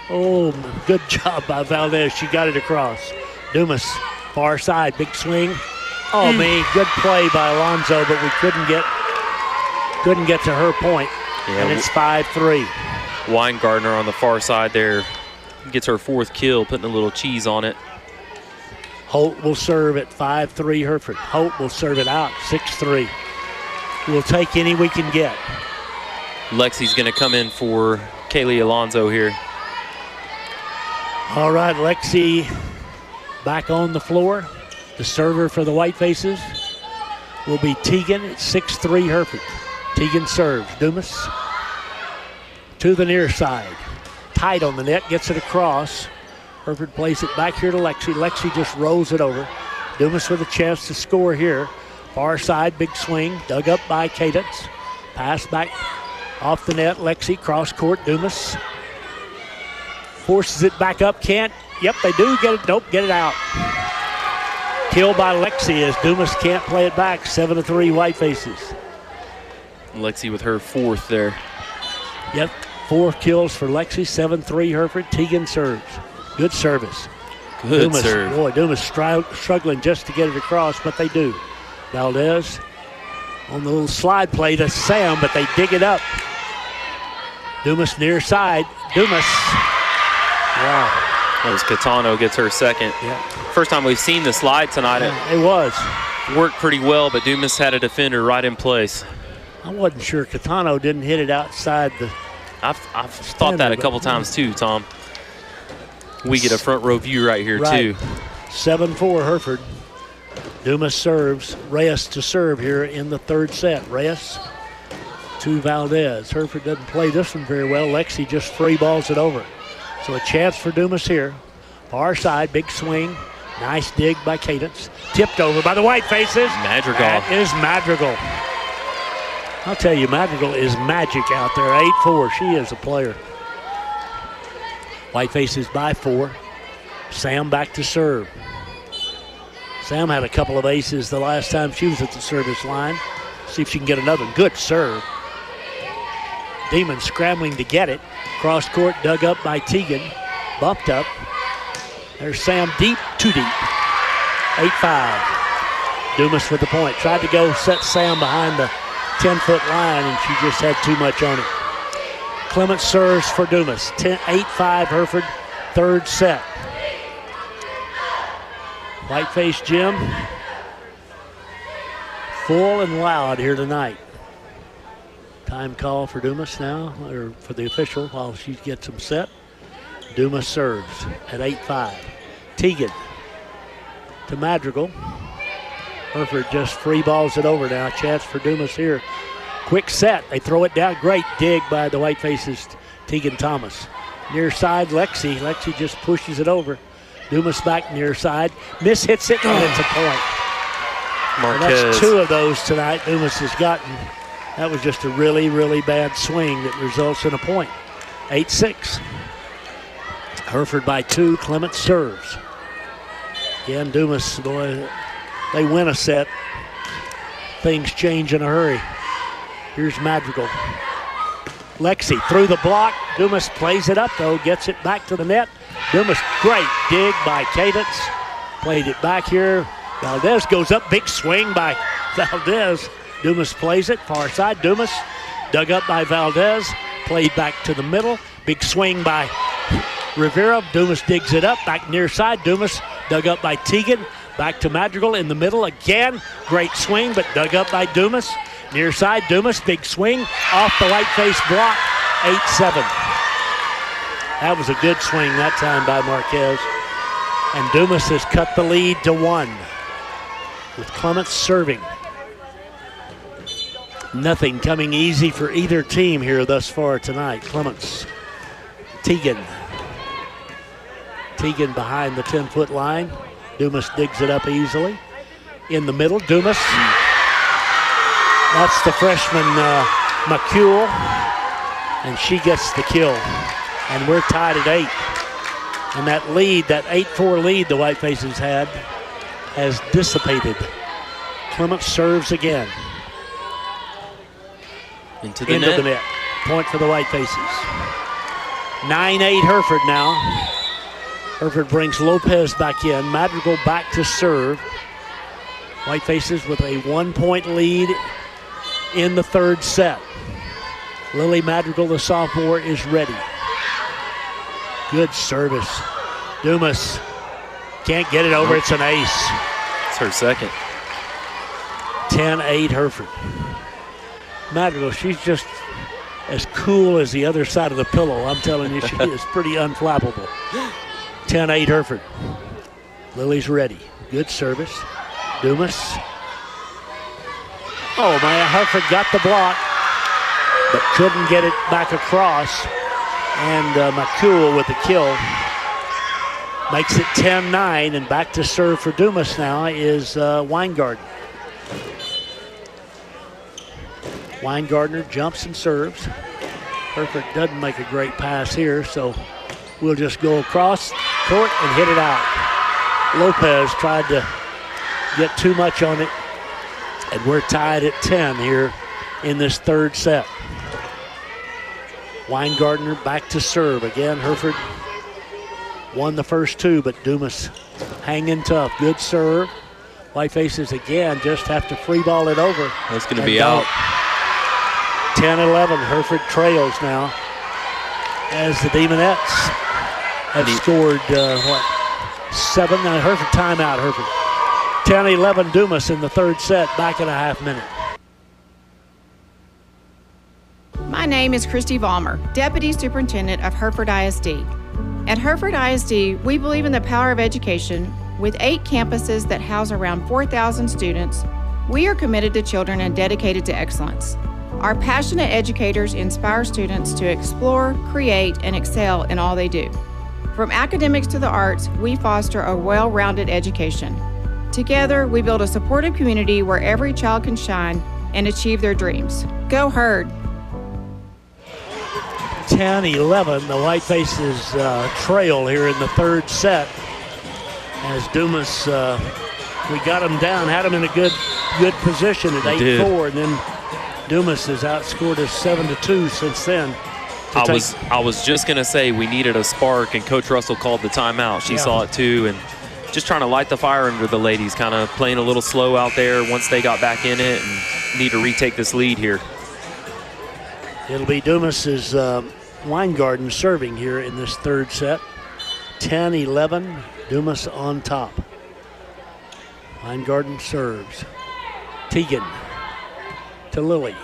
Oh, good job by Valdez. She got it across. Dumas, far side, big swing. Oh, me, good play by Alonzo, but we couldn't get to her point. Yeah, and it's 5-3. Weingartner on the far side there gets her 4th kill, putting a little cheese on it. Holt will serve at 5-3 Hereford. Holt will serve it out, 6-3. We'll take any we can get. Lexi's going to come in for Kaylee Alonzo here. All right, Lexi back on the floor. The server for the Whitefaces will be Teagan at 6-3 Hereford. Teagan serves. Dumas to the near side. Tight on the net, gets it across. Hereford plays it back here to Lexi. Lexi just rolls it over. Dumas with a chance to score here. Far side, big swing, dug up by Cadence. Pass back off the net. Lexi, cross court. Dumas forces it back up. Can't. Yep, they do get it. Nope, get it out. Kill by Lexi as Dumas can't play it back. 7-3 Whitefaces. Lexi with her 4th there. Yep, 4 kills for Lexi. 7-3 Hereford. Teagan serves. Good service. Good Dumas, serve. Boy, Dumas struggling just to get it across, but they do. Valdez on the little slide play to Sam, but they dig it up. Dumas near side. Dumas. Wow. That was Catano gets her 2nd. Yeah. First time we've seen the slide tonight. It was. Worked pretty well, but Dumas had a defender right in place. I wasn't sure Catano didn't hit it outside the. I've thought that a couple times too, Tom. We get a front row view right here too. 7-4 Hereford. Dumas serves. Reyes to serve here in the third set. Reyes to Valdez. Hereford doesn't play this one very well. Lexi just free balls it over. So a chance for Dumas here. Far side, big swing. Nice dig by Cadence. Tipped over by the Whitefaces. Madrigal. That is Madrigal. I'll tell you, Madrigal is magic out there. 8-4. She is a player. Whitefaces by 4. Sam back to serve. Sam had a couple of aces the last time she was at the service line. See if she can get another good serve. Demon scrambling to get it. Cross court, dug up by Teagan. Bumped up. There's Sam deep, too deep. 8-5. Dumas with the point. Tried to go set Sam behind the 10-foot line, and she just had too much on it. Clement serves for Dumas. 8-5 Hereford, third set. Whiteface Gym, full and loud here tonight. Time call for Dumas now, or for the official while she gets them set. Dumas serves at 8-5. Teagan to Madrigal. Hereford just free balls it over now. Chance for Dumas here. Quick set. They throw it down. Great dig by the Whitefaces, Teagan Thomas. Near side, Lexi. Lexi just pushes it over. Dumas back near side. Miss hits it, and it's a point. Marquez. That's 2 of those tonight Dumas has gotten. That was just a really, really bad swing that results in a point. 8-6. Hereford by 2. Clement serves. Again, Dumas, boy, they win a set. Things change in a hurry. Here's Madrigal. Lexi through the block. Dumas plays it up, though. Gets it back to the net. Dumas, great dig by Cadence. Played it back here. Valdez goes up. Big swing by Valdez. Dumas plays it. Far side. Dumas dug up by Valdez. Played back to the middle. Big swing by Rivera. Dumas digs it up. Back near side. Dumas dug up by Teagan. Back to Madrigal in the middle again. Great swing, but dug up by Dumas. Near side, Dumas, big swing off the Whiteface block. 8-7. That was a good swing that time by Marquez. And Dumas has cut the lead to 1 with Clements serving. Nothing coming easy for either team here thus far tonight. Clements, Teagan. Teagan behind the 10-foot line. Dumas digs it up easily. In the middle, Dumas. That's the freshman McCule, and she gets the kill. And we're tied at 8. And that lead, that 8-4 lead the Whitefaces had, has dissipated. Clement serves again. Into the net. Point for the Whitefaces. 9-8 Hereford now. Hereford brings Lopez back in. Madrigal back to serve. Whitefaces with a 1-point lead in the third set. Lily Madrigal, the sophomore, is ready. Good service. Dumas can't get it over. It's an ace. It's her second. 10-8 Hereford. Madrigal, she's just as cool as the other side of the pillow. I'm telling you, she is pretty unflappable. 10-8 Hereford. Lily's ready. Good service. Dumas. Oh, man, Hereford got the block, but couldn't get it back across. And McCool with the kill. Makes it 10-9, and back to serve for Dumas now is Weingarten. Weingartner jumps and serves. Hereford doesn't make a great pass here, so we'll just go across court and hit it out. Lopez tried to get too much on it, and we're tied at 10 here in this third set. Weingartner back to serve. Again, Hereford won the first two, but Dumas hanging tough. Good serve. Whitefaces again just have to free ball it over. That's going to be out. 10-11, Hereford trails now as the Demonettes have scored, 7? Hereford timeout, Hereford. 10-11 Dumas in the third set, back in a half minute. My name is Christy Vollmer, Deputy Superintendent of Hereford ISD. At Hereford ISD, we believe in the power of education. With 8 campuses that house around 4,000 students, we are committed to children and dedicated to excellence. Our passionate educators inspire students to explore, create, and excel in all they do. From academics to the arts, we foster a well-rounded education. Together, we build a supportive community where every child can shine and achieve their dreams. Go Herd! 10-11, the Whitefaces trail here in the third set. As Dumas, we got him down, had him in a good position at 8-4, and then Dumas has outscored us 7-2 since then. I was just going to say we needed a spark, and Coach Russell called the timeout. She saw it too, and just trying to light the fire under the ladies, kind of playing a little slow out there once they got back in it and need to retake this lead here. It'll be Dumas's Weingarten serving here in this third set. 10-11, Dumas on top. Weingarten serves. Teagan to Lily.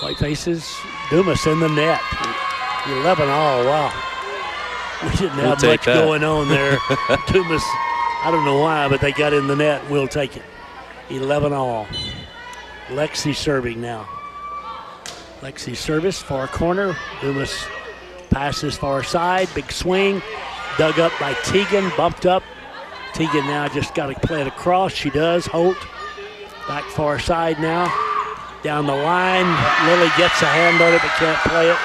Whitefaces, Dumas in the net. 11 all, wow. We didn't have much going on there. Dumas, I don't know why, but they got in the net. We'll take it. 11 all. Lexi serving now. Lexi service, far corner. Dumas passes far side, big swing. Dug up by Teagan, bumped up. Teagan now just got to play it across. She does. Holt back far side now. Down the line. Lily gets a hand on it but can't play it.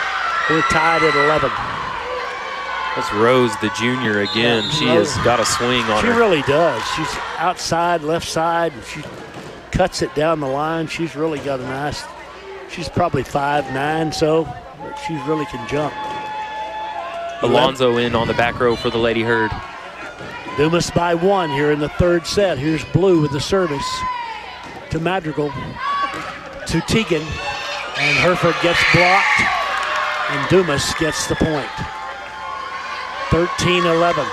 We're tied at 11. That's Rose, the junior, again. Yeah, she has got a swing on her. She really does. She's outside, left side, and she cuts it down the line. She's really got a nice, she's probably 5'9", so but she really can jump. Alonzo in on the back row for the Lady Herd. Dumas by 1 here in the third set. Here's Blue with the service to Madrigal, to Teagan, and Hereford gets blocked, and Dumas gets the point. 13-11.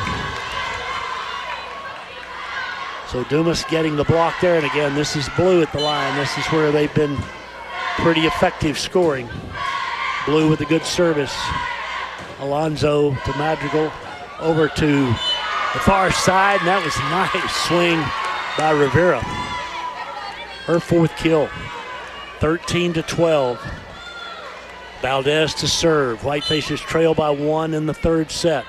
So Dumas getting the block there, and again, this is Blue at the line. This is where they've been pretty effective scoring. Blue with a good service. Alonzo to Madrigal, over to the far side, and that was a nice swing by Rivera. Her 4th kill. 13-12. Valdez to serve. Whitefaces trail by 1 in the third set.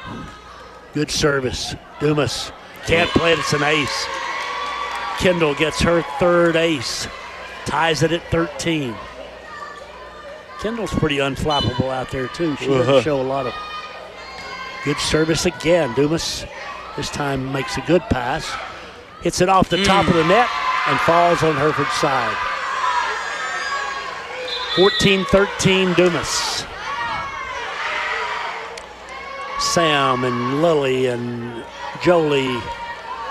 Good service. Dumas can't play it. It's an ace. Kendall gets her third ace. Ties it at 13. Kendall's pretty unflappable out there, too. She doesn't show a lot of good service again. Dumas this time makes a good pass. Hits it off the top of the net and falls on Hereford's side. 14-13 Dumas. Sam and Lily and Jolie,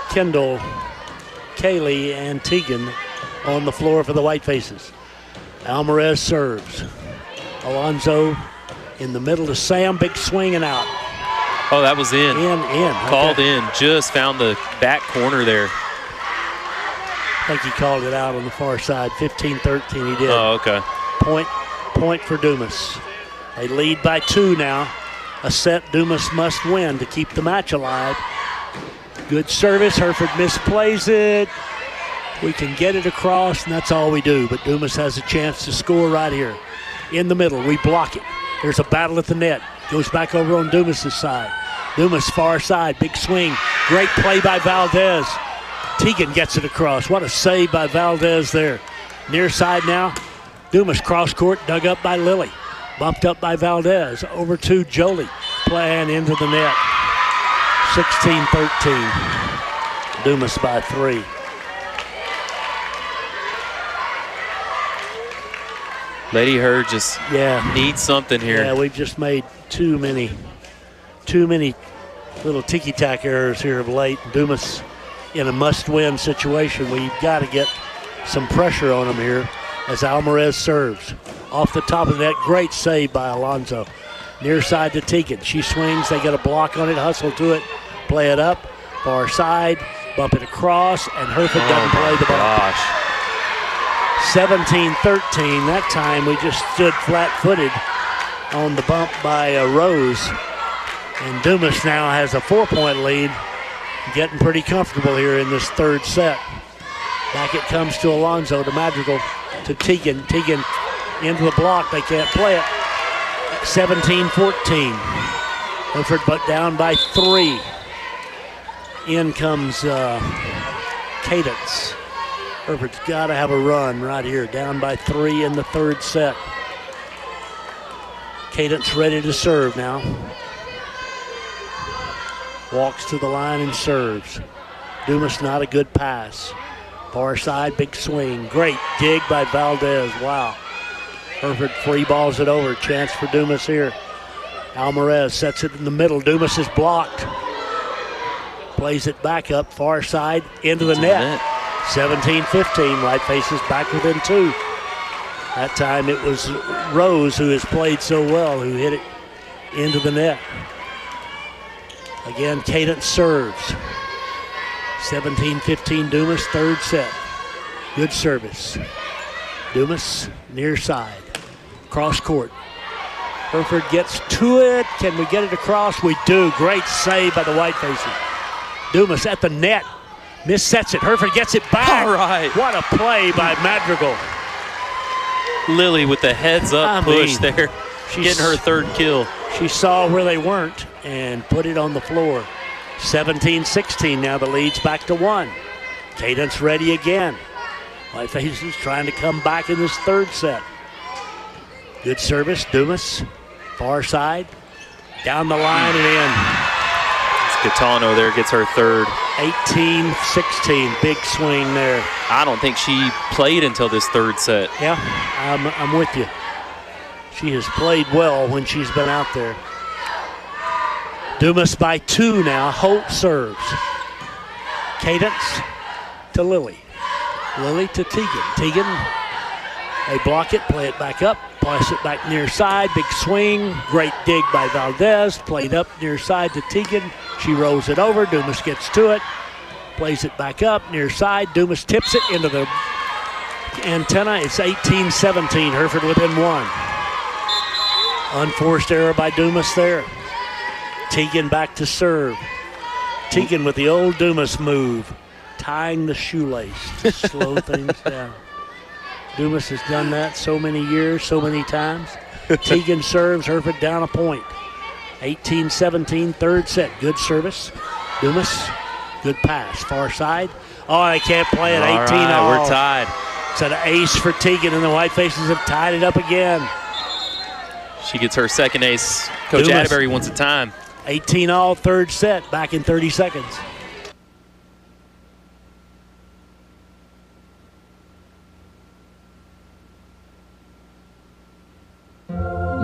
Kendall, Kaylee, and Tegan on the floor for the Whitefaces. Alvarez serves. Alonzo in the middle to Sam. Big swing and out. Oh, that was in. In. Called in. Just found the back corner there. I think he called it out on the far side. 15-13 he did. Oh, okay. Point for Dumas. They lead by 2 now. A set Dumas must win to keep the match alive. Good service. Hereford misplays it. We can get it across, and that's all we do. But Dumas has a chance to score right here. In the middle, we block it. There's a battle at the net. Goes back over on Dumas' side. Dumas far side, big swing. Great play by Valdez. Tegan gets it across. What a save by Valdez there. Near side now. Dumas cross court, dug up by Lily. Bumped up by Valdez. Over to Jolie. Playing into the net. 16-13. Dumas by 3. Lady Her just needs something here. Yeah, we've just made too many little ticky-tack errors here of late. Dumas in a must-win situation. We've got to get some pressure on him here as Alvarez serves. Off the top of the net, great save by Alonzo. Near side to Tegan. She swings, they get a block on it, hustle to it, play it up, far side, bump it across, and Hereford doesn't play the ball. 17-13. That time we just stood flat-footed on the bump by Rose. And Dumas now has a 4-point lead, getting pretty comfortable here in this third set. Back it comes to Alonzo, to Madrigal, to Tegan. Tegan into the block. They can't play it. 17-14. Hereford but down by 3. In comes Cadence. Hereford's got to have a run right here. Down by 3 in the third set. Cadence ready to serve now. Walks to the line and serves. Dumas not a good pass. Far side, big swing. Great dig by Valdez. Wow. Hereford free balls it over. Chance for Dumas here. Alvarez sets it in the middle. Dumas is blocked. Plays it back up, far side, into the net. 17-15, Whitefaces back within 2. That time it was Rose, who has played so well, who hit it into the net. Again, Cadence serves. 17-15 Dumas, third set. Good service. Dumas, near side. Cross court. Hereford gets to it. Can we get it across? We do. Great save by the Whitefaces. Dumas at the net. Missets it. Hereford gets it back. All right. What a play by Madrigal. Lily with the heads-up push there. She's getting her third kill. She saw where they weren't and put it on the floor. 17-16 now. The lead's back to 1. Cadence ready again. Whitefaces trying to come back in this third set. Good service. Dumas. Far side. Down the line and in. Catano there gets her third. 18-16, big swing there. I don't think she played until this third set. Yeah, I'm with you. She has played well when she's been out there. Dumas by 2 now. Holt serves. Cadence to Lily. Lily to Tegan. Tegan, they block it, play it back up, pass it back near side, big swing, great dig by Valdez, played up near side to Tegan. She rolls it over, Dumas gets to it, plays it back up, near side, Dumas tips it into the antenna. It's 18-17, Hereford within 1. Unforced error by Dumas there. Tegan back to serve. Tegan with the old Dumas move, tying the shoelace to slow things down. Dumas has done that so many years, so many times. Tegan serves, Hereford down a point. 18-17, third set. Good service. Dumas, good pass. Far side. Oh, they can't play it. 18 all. Right, we're tied. It's an ace for Tegan, and the Whitefaces have tied it up again. She gets her second ace. Coach Dumas. Atterbury wants a time. 18 all, third set, back in 30 seconds.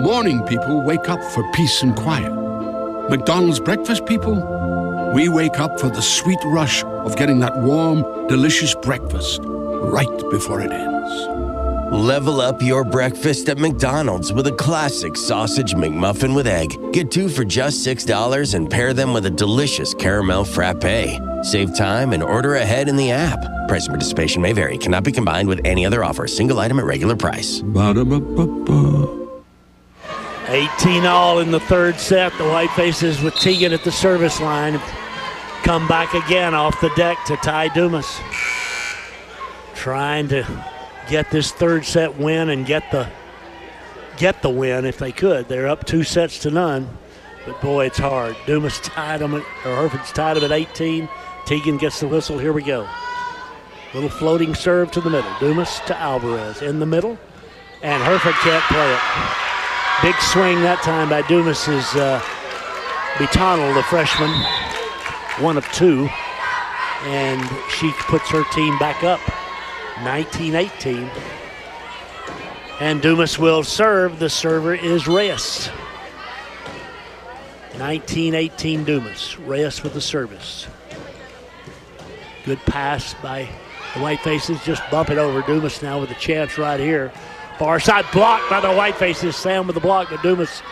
Morning people wake up for peace and quiet. McDonald's breakfast people, we wake up for the sweet rush of getting that warm, delicious breakfast right before it ends. Level up your breakfast at McDonald's with a classic sausage McMuffin with egg. Get 2 for just $6 and pair them with a delicious caramel frappe. Save time and order ahead in the app. Price and participation may vary. Cannot be combined with any other offer. Single item at regular price. Ba-da-ba-ba-ba. 18 all in the third set. The Whitefaces with Tegan at the service line come back again off the deck to tie Dumas. Trying to get this third set win and get the win if they could. They're up 2-0, but boy, it's hard. Dumas tied them, or Hereford's tied them at 18. Tegan gets the whistle. Here we go. Little floating serve to the middle. Dumas to Alvarez in the middle, and Hereford can't play it. Big swing that time by Dumas's Bitonal, the freshman, 1 of 2, and she puts her team back up, 19-18. And Dumas will serve. The server is Reyes. 19-18 Dumas. Reyes with the service. Good pass by the Whitefaces. Just bump it over. Dumas now with a chance right here. Far side blocked by the Whitefaces. Sam with the block, but Dumas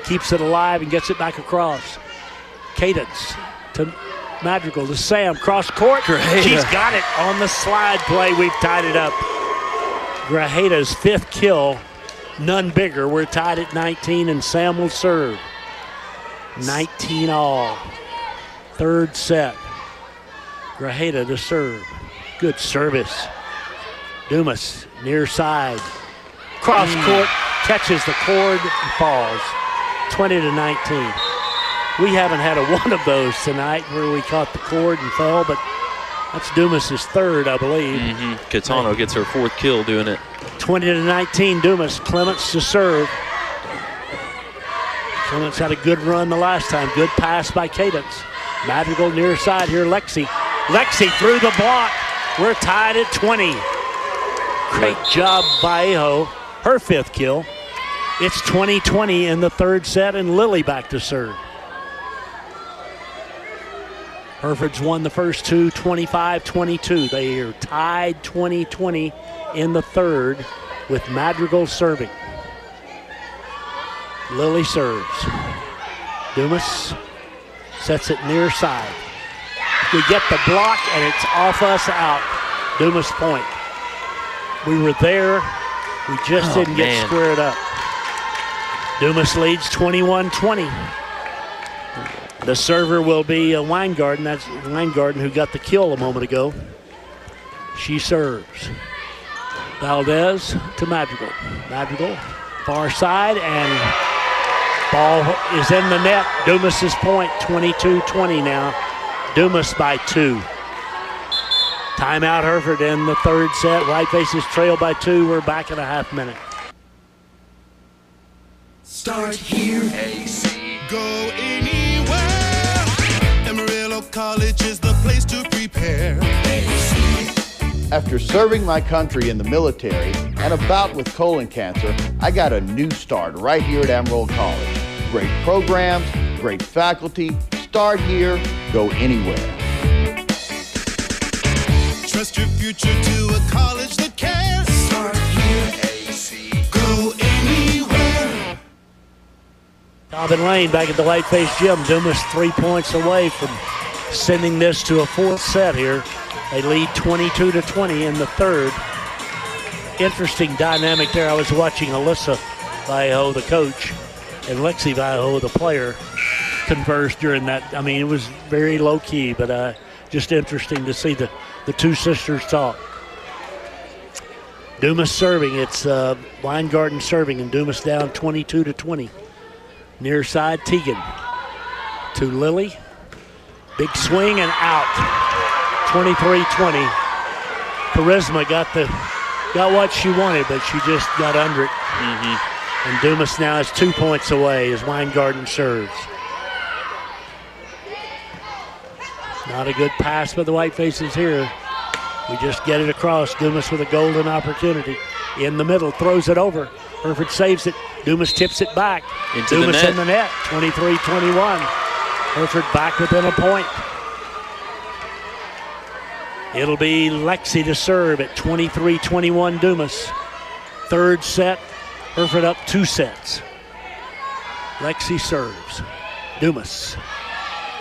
keeps it alive and gets it back across. Cadence to Madrigal to Sam. Cross court. Grajeda. She's got it on the slide play. We've tied it up. Grajeda's 5th kill. None bigger. We're tied at 19, and Sam will serve. 19 all. Third set. Grajeda to serve. Good service. Dumas near side. Cross court, catches the cord and falls. 20-19. We haven't had one of those tonight where we caught the cord and fell, but that's Dumas's 3rd, I believe. Catano gets her 4th kill doing it. 20-19 Dumas. Clements to serve. Clements had a good run the last time. Good pass by Cadence. Madrigal near side here. Lexi through the block. We're tied at 20. Great job by Aho. Her 5th kill. It's 20-20 in the third set, and Lily back to serve. Hereford's won the first 2, 25-22. They are tied 20-20 in the third with Madrigal serving. Lily serves. Dumas sets it near side. We get the block, and it's off us out. Dumas point. We were there. We just didn't get squared up. Dumas leads 21-20. The server will be Weingarten. That's Weingarten who got the kill a moment ago. She serves. Valdez to Madrigal. Madrigal, far side, and ball is in the net. Dumas's point, 22-20 now. Dumas by 2. Timeout Hereford in the third set. Whitefaces trail by 2. We're back in a half minute. Start here. AC. Go anywhere. Amarillo College is the place to prepare. AC. After serving my country in the military and a bout with colon cancer, I got a new start right here at Amarillo College. Great programs, great faculty. Start here, go anywhere. Trust your future to a college that cares. Start here. AC. Go anywhere. Dobbin Lane back at the Whiteface Gym. Dumas 3 points away from sending this to a 4th set here. They lead 22-20 in the third. Interesting dynamic there. I was watching Alyssa Vallejo, the coach, and Lexi Vallejo, the player, converse during that. I mean, it was very low key, but just interesting to see the two sisters talk. Dumas serving. It's Weingarten serving, and Dumas down 22-20. Near side, Tegan. to Lily. Big swing and out. 23-20. Charisma got what she wanted, but she just got under it. And Dumas now is 2 points away as Weingarten serves. Not a good pass by the Whitefaces here. We just get it across. Dumas with a golden opportunity. In the middle, throws it over. Hereford saves it. Dumas tips it back. Into Dumas the net. in the net. 23-21. Hereford back within a point. It'll be Lexi to serve at 23-21 Dumas. Third set. Hereford up 2 sets. Lexi serves. Dumas.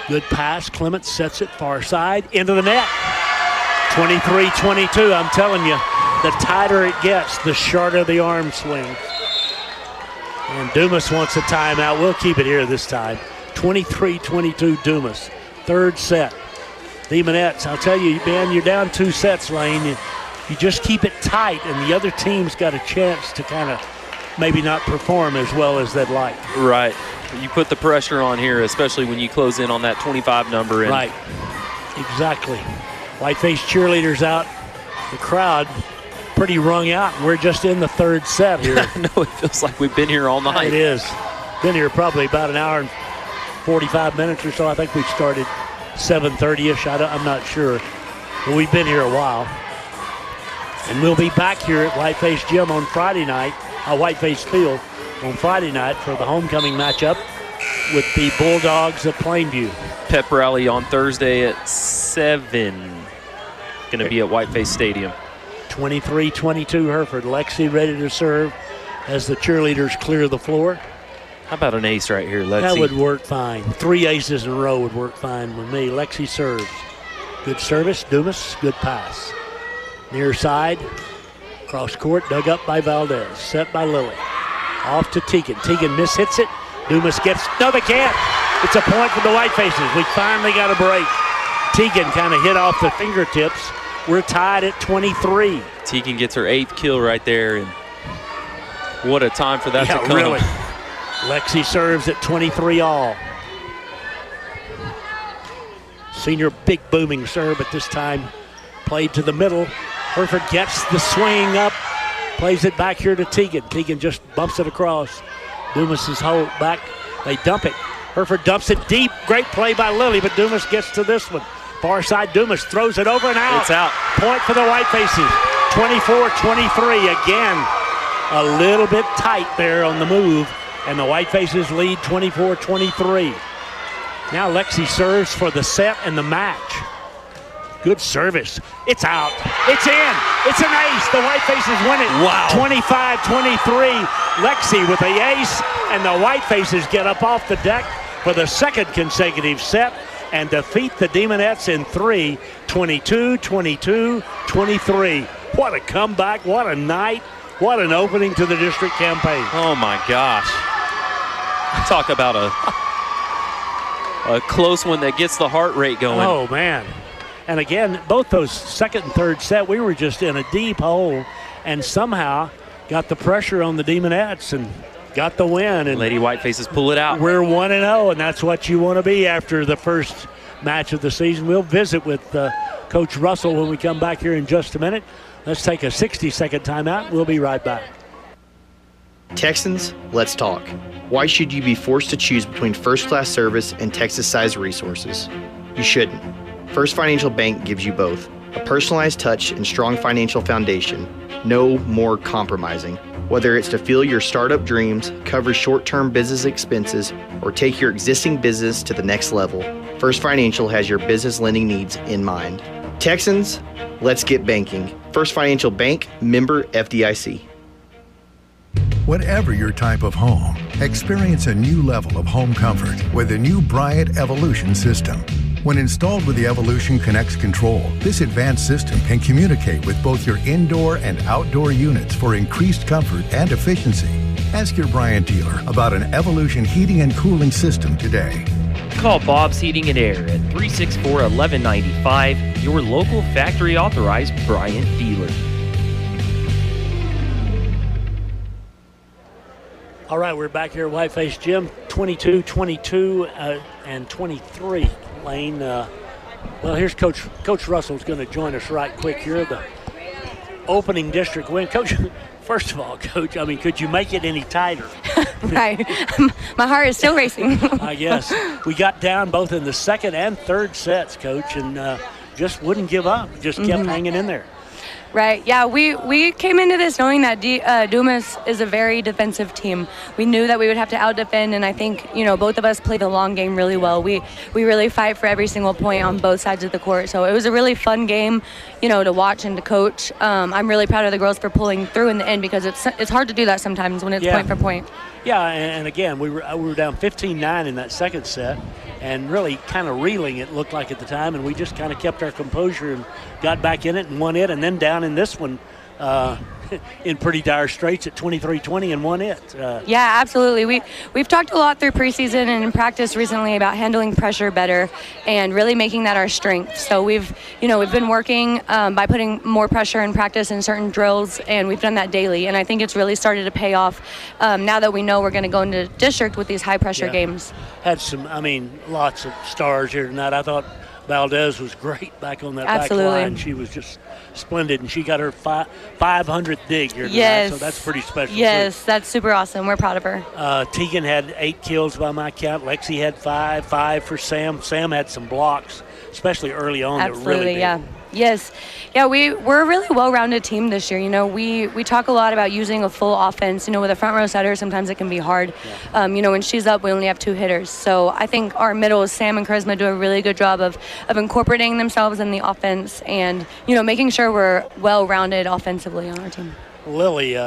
Good pass. Clements sets it far side. Into the net. 23-22. I'm telling you, the tighter it gets, the shorter the arm swing. And Dumas wants a timeout. We'll keep it here this time. 23-22 Dumas. Third set. Demonettes, I'll tell you, man, you're down 2 sets, Lane. You just keep it tight, and the other team's got a chance to kind of maybe not perform as well as they'd like. Right. You put the pressure on here, especially when you close in on that 25 number. And right. Exactly. Whiteface cheerleaders out. The crowd pretty wrung out, and we're just in the third set here. I know, it feels like we've been here all night. It is. Been here probably about an hour and 45 minutes or so. I think we started 7:30-ish. I'm not sure. But we've been here a while. And we'll be back here at Whiteface Gym on Friday night, Whiteface Field on Friday night for the homecoming matchup with the Bulldogs of Plainview. Pep rally on Thursday at 7. Going to be at Whiteface Stadium. 23-22 Hereford. Lexi ready to serve as the cheerleaders clear the floor. How about an ace right here, Lexi? That would work fine. 3 aces in a row would work fine with me. Lexi serves. Good service. Dumas, good pass. Near side. Cross court, dug up by Valdez. Set by Lily. Off to Tegan. Tegan mishits it. Dumas gets, no they can't. It's a point for the Whitefaces. We finally got a break. Tegan kind of hit off the fingertips. We're tied at 23. Tegan gets her 8th kill right there, and what a time for that to come. Really. Lexi serves at 23 all. Senior big booming serve, but this time played to the middle. Hereford gets the swing up, plays it back here to Tegan. Tegan just bumps it across. Dumas' hold back. They dump it. Hereford dumps it deep. Great play by Lily, but Dumas gets to this one. Far side, Dumas throws it over and out. It's out. Point for the Whitefaces. 24-23 again. A little bit tight there on the move, and the Whitefaces lead 24-23. Now Lexi serves for the set and the match. Good service. It's out. It's in. It's an ace. The Whitefaces win it. Wow. 25-23. Lexi with the ace, and the Whitefaces get up off the deck for the second consecutive set and defeat the Demonettes in 3, 22-22-23. What a comeback. What a night. What an opening to the district campaign. Oh, my gosh. Talk about a close one that gets the heart rate going. Oh, man. And again, both those second and third set, we were just in a deep hole and somehow got the pressure on the Demonettes and got the win. And Lady Whitefaces pull it out. We're 1-0, and that's what you want to be after the first match of the season. We'll visit with Coach Russell when we come back here in just a minute. Let's take a 60-second timeout. We'll be right back. Texans, let's talk. Why should you be forced to choose between first-class service and Texas-sized resources? You shouldn't. First Financial Bank gives you both. A personalized touch and strong financial foundation. No more compromising. Whether it's to fuel your startup dreams, cover short-term business expenses, or take your existing business to the next level, First Financial has your business lending needs in mind. Texans, let's get banking. First Financial Bank, member FDIC. Whatever your type of home, experience a new level of home comfort with the new Bryant Evolution system. When installed with the Evolution Connects control, this advanced system can communicate with both your indoor and outdoor units for increased comfort and efficiency. Ask your Bryant dealer about an Evolution heating and cooling system today. Call Bob's Heating and Air at 364-1195, your local factory authorized Bryant dealer. All right, we're back here at Whiteface Gym, 22, 22, and 23. Lane, well, here's Coach Russell's going to join us right quick here. The opening district win. Coach, first of all, Coach, I mean, could you make it any tighter? Right. My heart is still racing. I guess. We got down both in the second and third sets, Coach, and just wouldn't give up. Just kept hanging in there. Right. Yeah, we came into this knowing that Dumas is a very defensive team. We knew that we would have to out-defend, and I think, both of us play the long game really well. We really fight for every single point on both sides of the court. So it was a really fun game, to watch and to coach. I'm really proud of the girls for pulling through in the end because it's hard to do that sometimes when it's point for point. Yeah, and again, we were down 15-9 in that second set and really kind of reeling, it looked like at the time, and we just kind of kept our composure and got back in it and won it, and then down in this one in pretty dire straits at 23-20 and won it. Yeah, absolutely. We've talked a lot through preseason and in practice recently about handling pressure better and really making that our strength. So we've been working by putting more pressure in practice in certain drills, and we've done that daily. And I think it's really started to pay off now that we know we're going to go into district with these high pressure games. Had lots of stars here tonight. I thought Valdez was great back on that back line. She was just splendid, and she got her 500th dig here tonight, so that's pretty special. Yes, that's super awesome. We're proud of her. Tegan had 8 kills by my count. Lexi had 5 for Sam. Sam had some blocks, especially early on. Absolutely, that were really big. Yeah. Yes. Yeah, we're a really well-rounded team this year. We talk a lot about using a full offense. With a front row setter, sometimes it can be hard. Yeah. When she's up, we only have 2 hitters. So I think our middles, Sam and Charisma, do a really good job of incorporating themselves in the offense and, making sure we're well-rounded offensively on our team. Lily,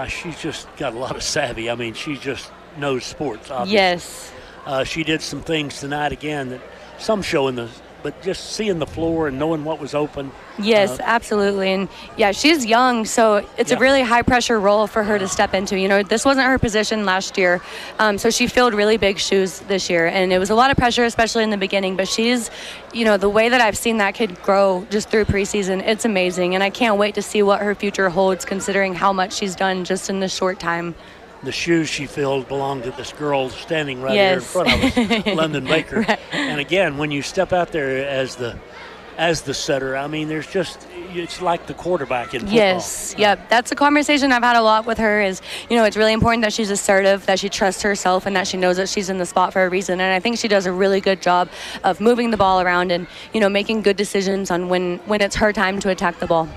she's just got a lot of savvy. I mean, she just knows sports, obviously. Yes. She did some things tonight, again, that some show but just seeing the floor and knowing what was open. Yes, absolutely. And, she's young, so it's a really high-pressure role for her to step into. This wasn't her position last year, so she filled really big shoes this year. And it was a lot of pressure, especially in the beginning. But she's, the way that I've seen that kid grow just through preseason, it's amazing. And I can't wait to see what her future holds, considering how much she's done just in this short time. The shoes she filled belonged to this girl standing right here in front of us, London Baker. Right. And again, when you step out there as the setter, I mean, it's like the quarterback in football. Yes, yep. That's a conversation I've had a lot with her is, it's really important that she's assertive, that she trusts herself, and that she knows that she's in the spot for a reason. And I think she does a really good job of moving the ball around and, making good decisions on when it's her time to attack the ball.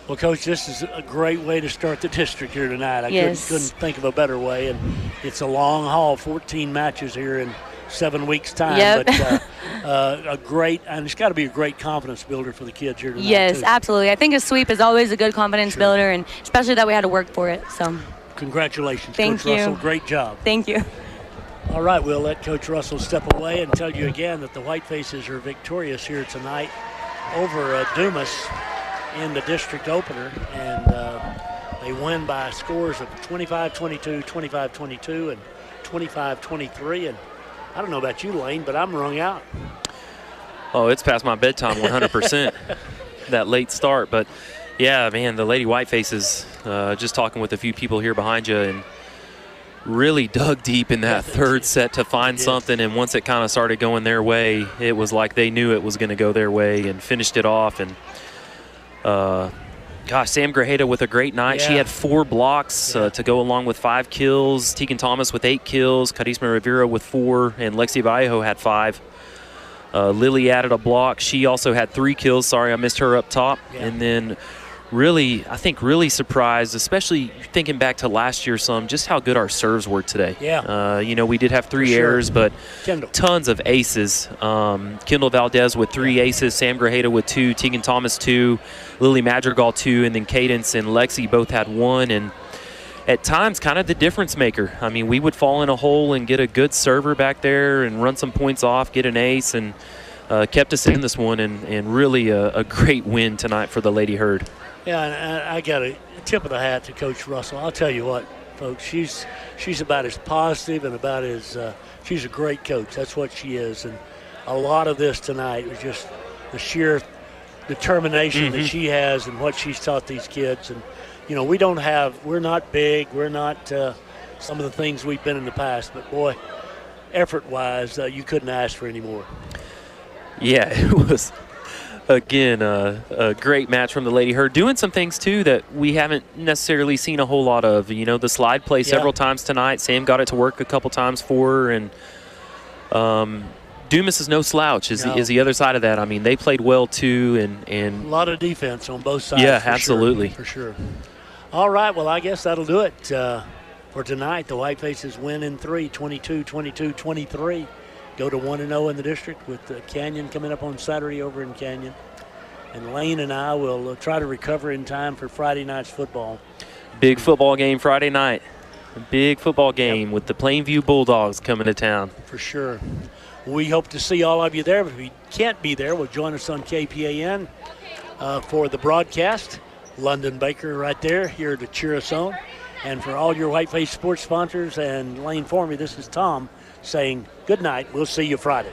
Well, Coach, this is a great way to start the district here tonight. I couldn't think of a better way, and it's a long haul, 14 matches here in 7 weeks' time. Yep. But and it's got to be a great confidence builder for the kids here tonight. Yes, too. Absolutely. I think a sweep is always a good confidence builder, and especially that we had to work for it. So, congratulations, Thank Coach you. Russell. Great job. Thank you. All right, we'll let Coach Russell step away and tell you again that the Whitefaces are victorious here tonight over Dumas in the district opener, and they win by scores of 25-22, 25-22, and 25-23. And I don't know about you, Lane, but I'm wrung out. Oh, it's past my bedtime 100%, that late start. But, yeah, man, the Lady Whitefaces, just talking with a few people here behind you, and really dug deep in that third set to find something. And once it kind of started going their way, it was like they knew it was going to go their way and finished it off. And Sam Grajeda with a great night. She had 4 blocks to go along with 5 kills. Tegan Thomas with 8 kills. Carisma Rivera with 4. And Lexi Vallejo had 5. Lily added a block. She also had 3 kills. Sorry, I missed her up top. Yeah. And then really surprised, especially thinking back to last year just how good our serves were today. Yeah. We did have 3 errors, but tons of aces. Kendall Valdez with 3 aces, Sam Grajeda with 2, Tegan Thomas 2, Lily Madrigal 2, and then Cadence and Lexi both had 1. And at times kind of the difference maker. I mean, we would fall in a hole and get a good server back there and run some points off, get an ace, and kept us in this one, and really a great win tonight for the Lady Herd. Yeah, and I got a tip of the hat to Coach Russell. I'll tell you what, folks, she's about as positive and about as she's a great coach. That's what she is. And a lot of this tonight was just the sheer determination that she has and what she's taught these kids. And, we're not big. We're not some of the things we've been in the past. But, boy, effort-wise, you couldn't ask for any more. Yeah, it was, again, a great match from the Lady Herd. Doing some things, too, that we haven't necessarily seen a whole lot of. You know, the slide play several times tonight. Sam got it to work a couple times for her. And Dumas is no slouch, is the other side of that. I mean, they played well, too. And a lot of defense on both sides. Yeah, absolutely. For sure. All right, well, I guess that'll do it for tonight. The Whitefaces win in 3, 22-22, 23. Go to 1-0 in the district with Canyon coming up on Saturday over in Canyon. And Lane and I will try to recover in time for Friday night's football. Big football game Friday night. A big football game with the Plainview Bulldogs coming to town. For sure. We hope to see all of you there. But if you can't be there, well, join us on KPAN for the broadcast. London Baker right there, here to cheer us on. And for all your Whiteface sports sponsors and Lane Formie, this is Tom saying good night. We'll see you Friday.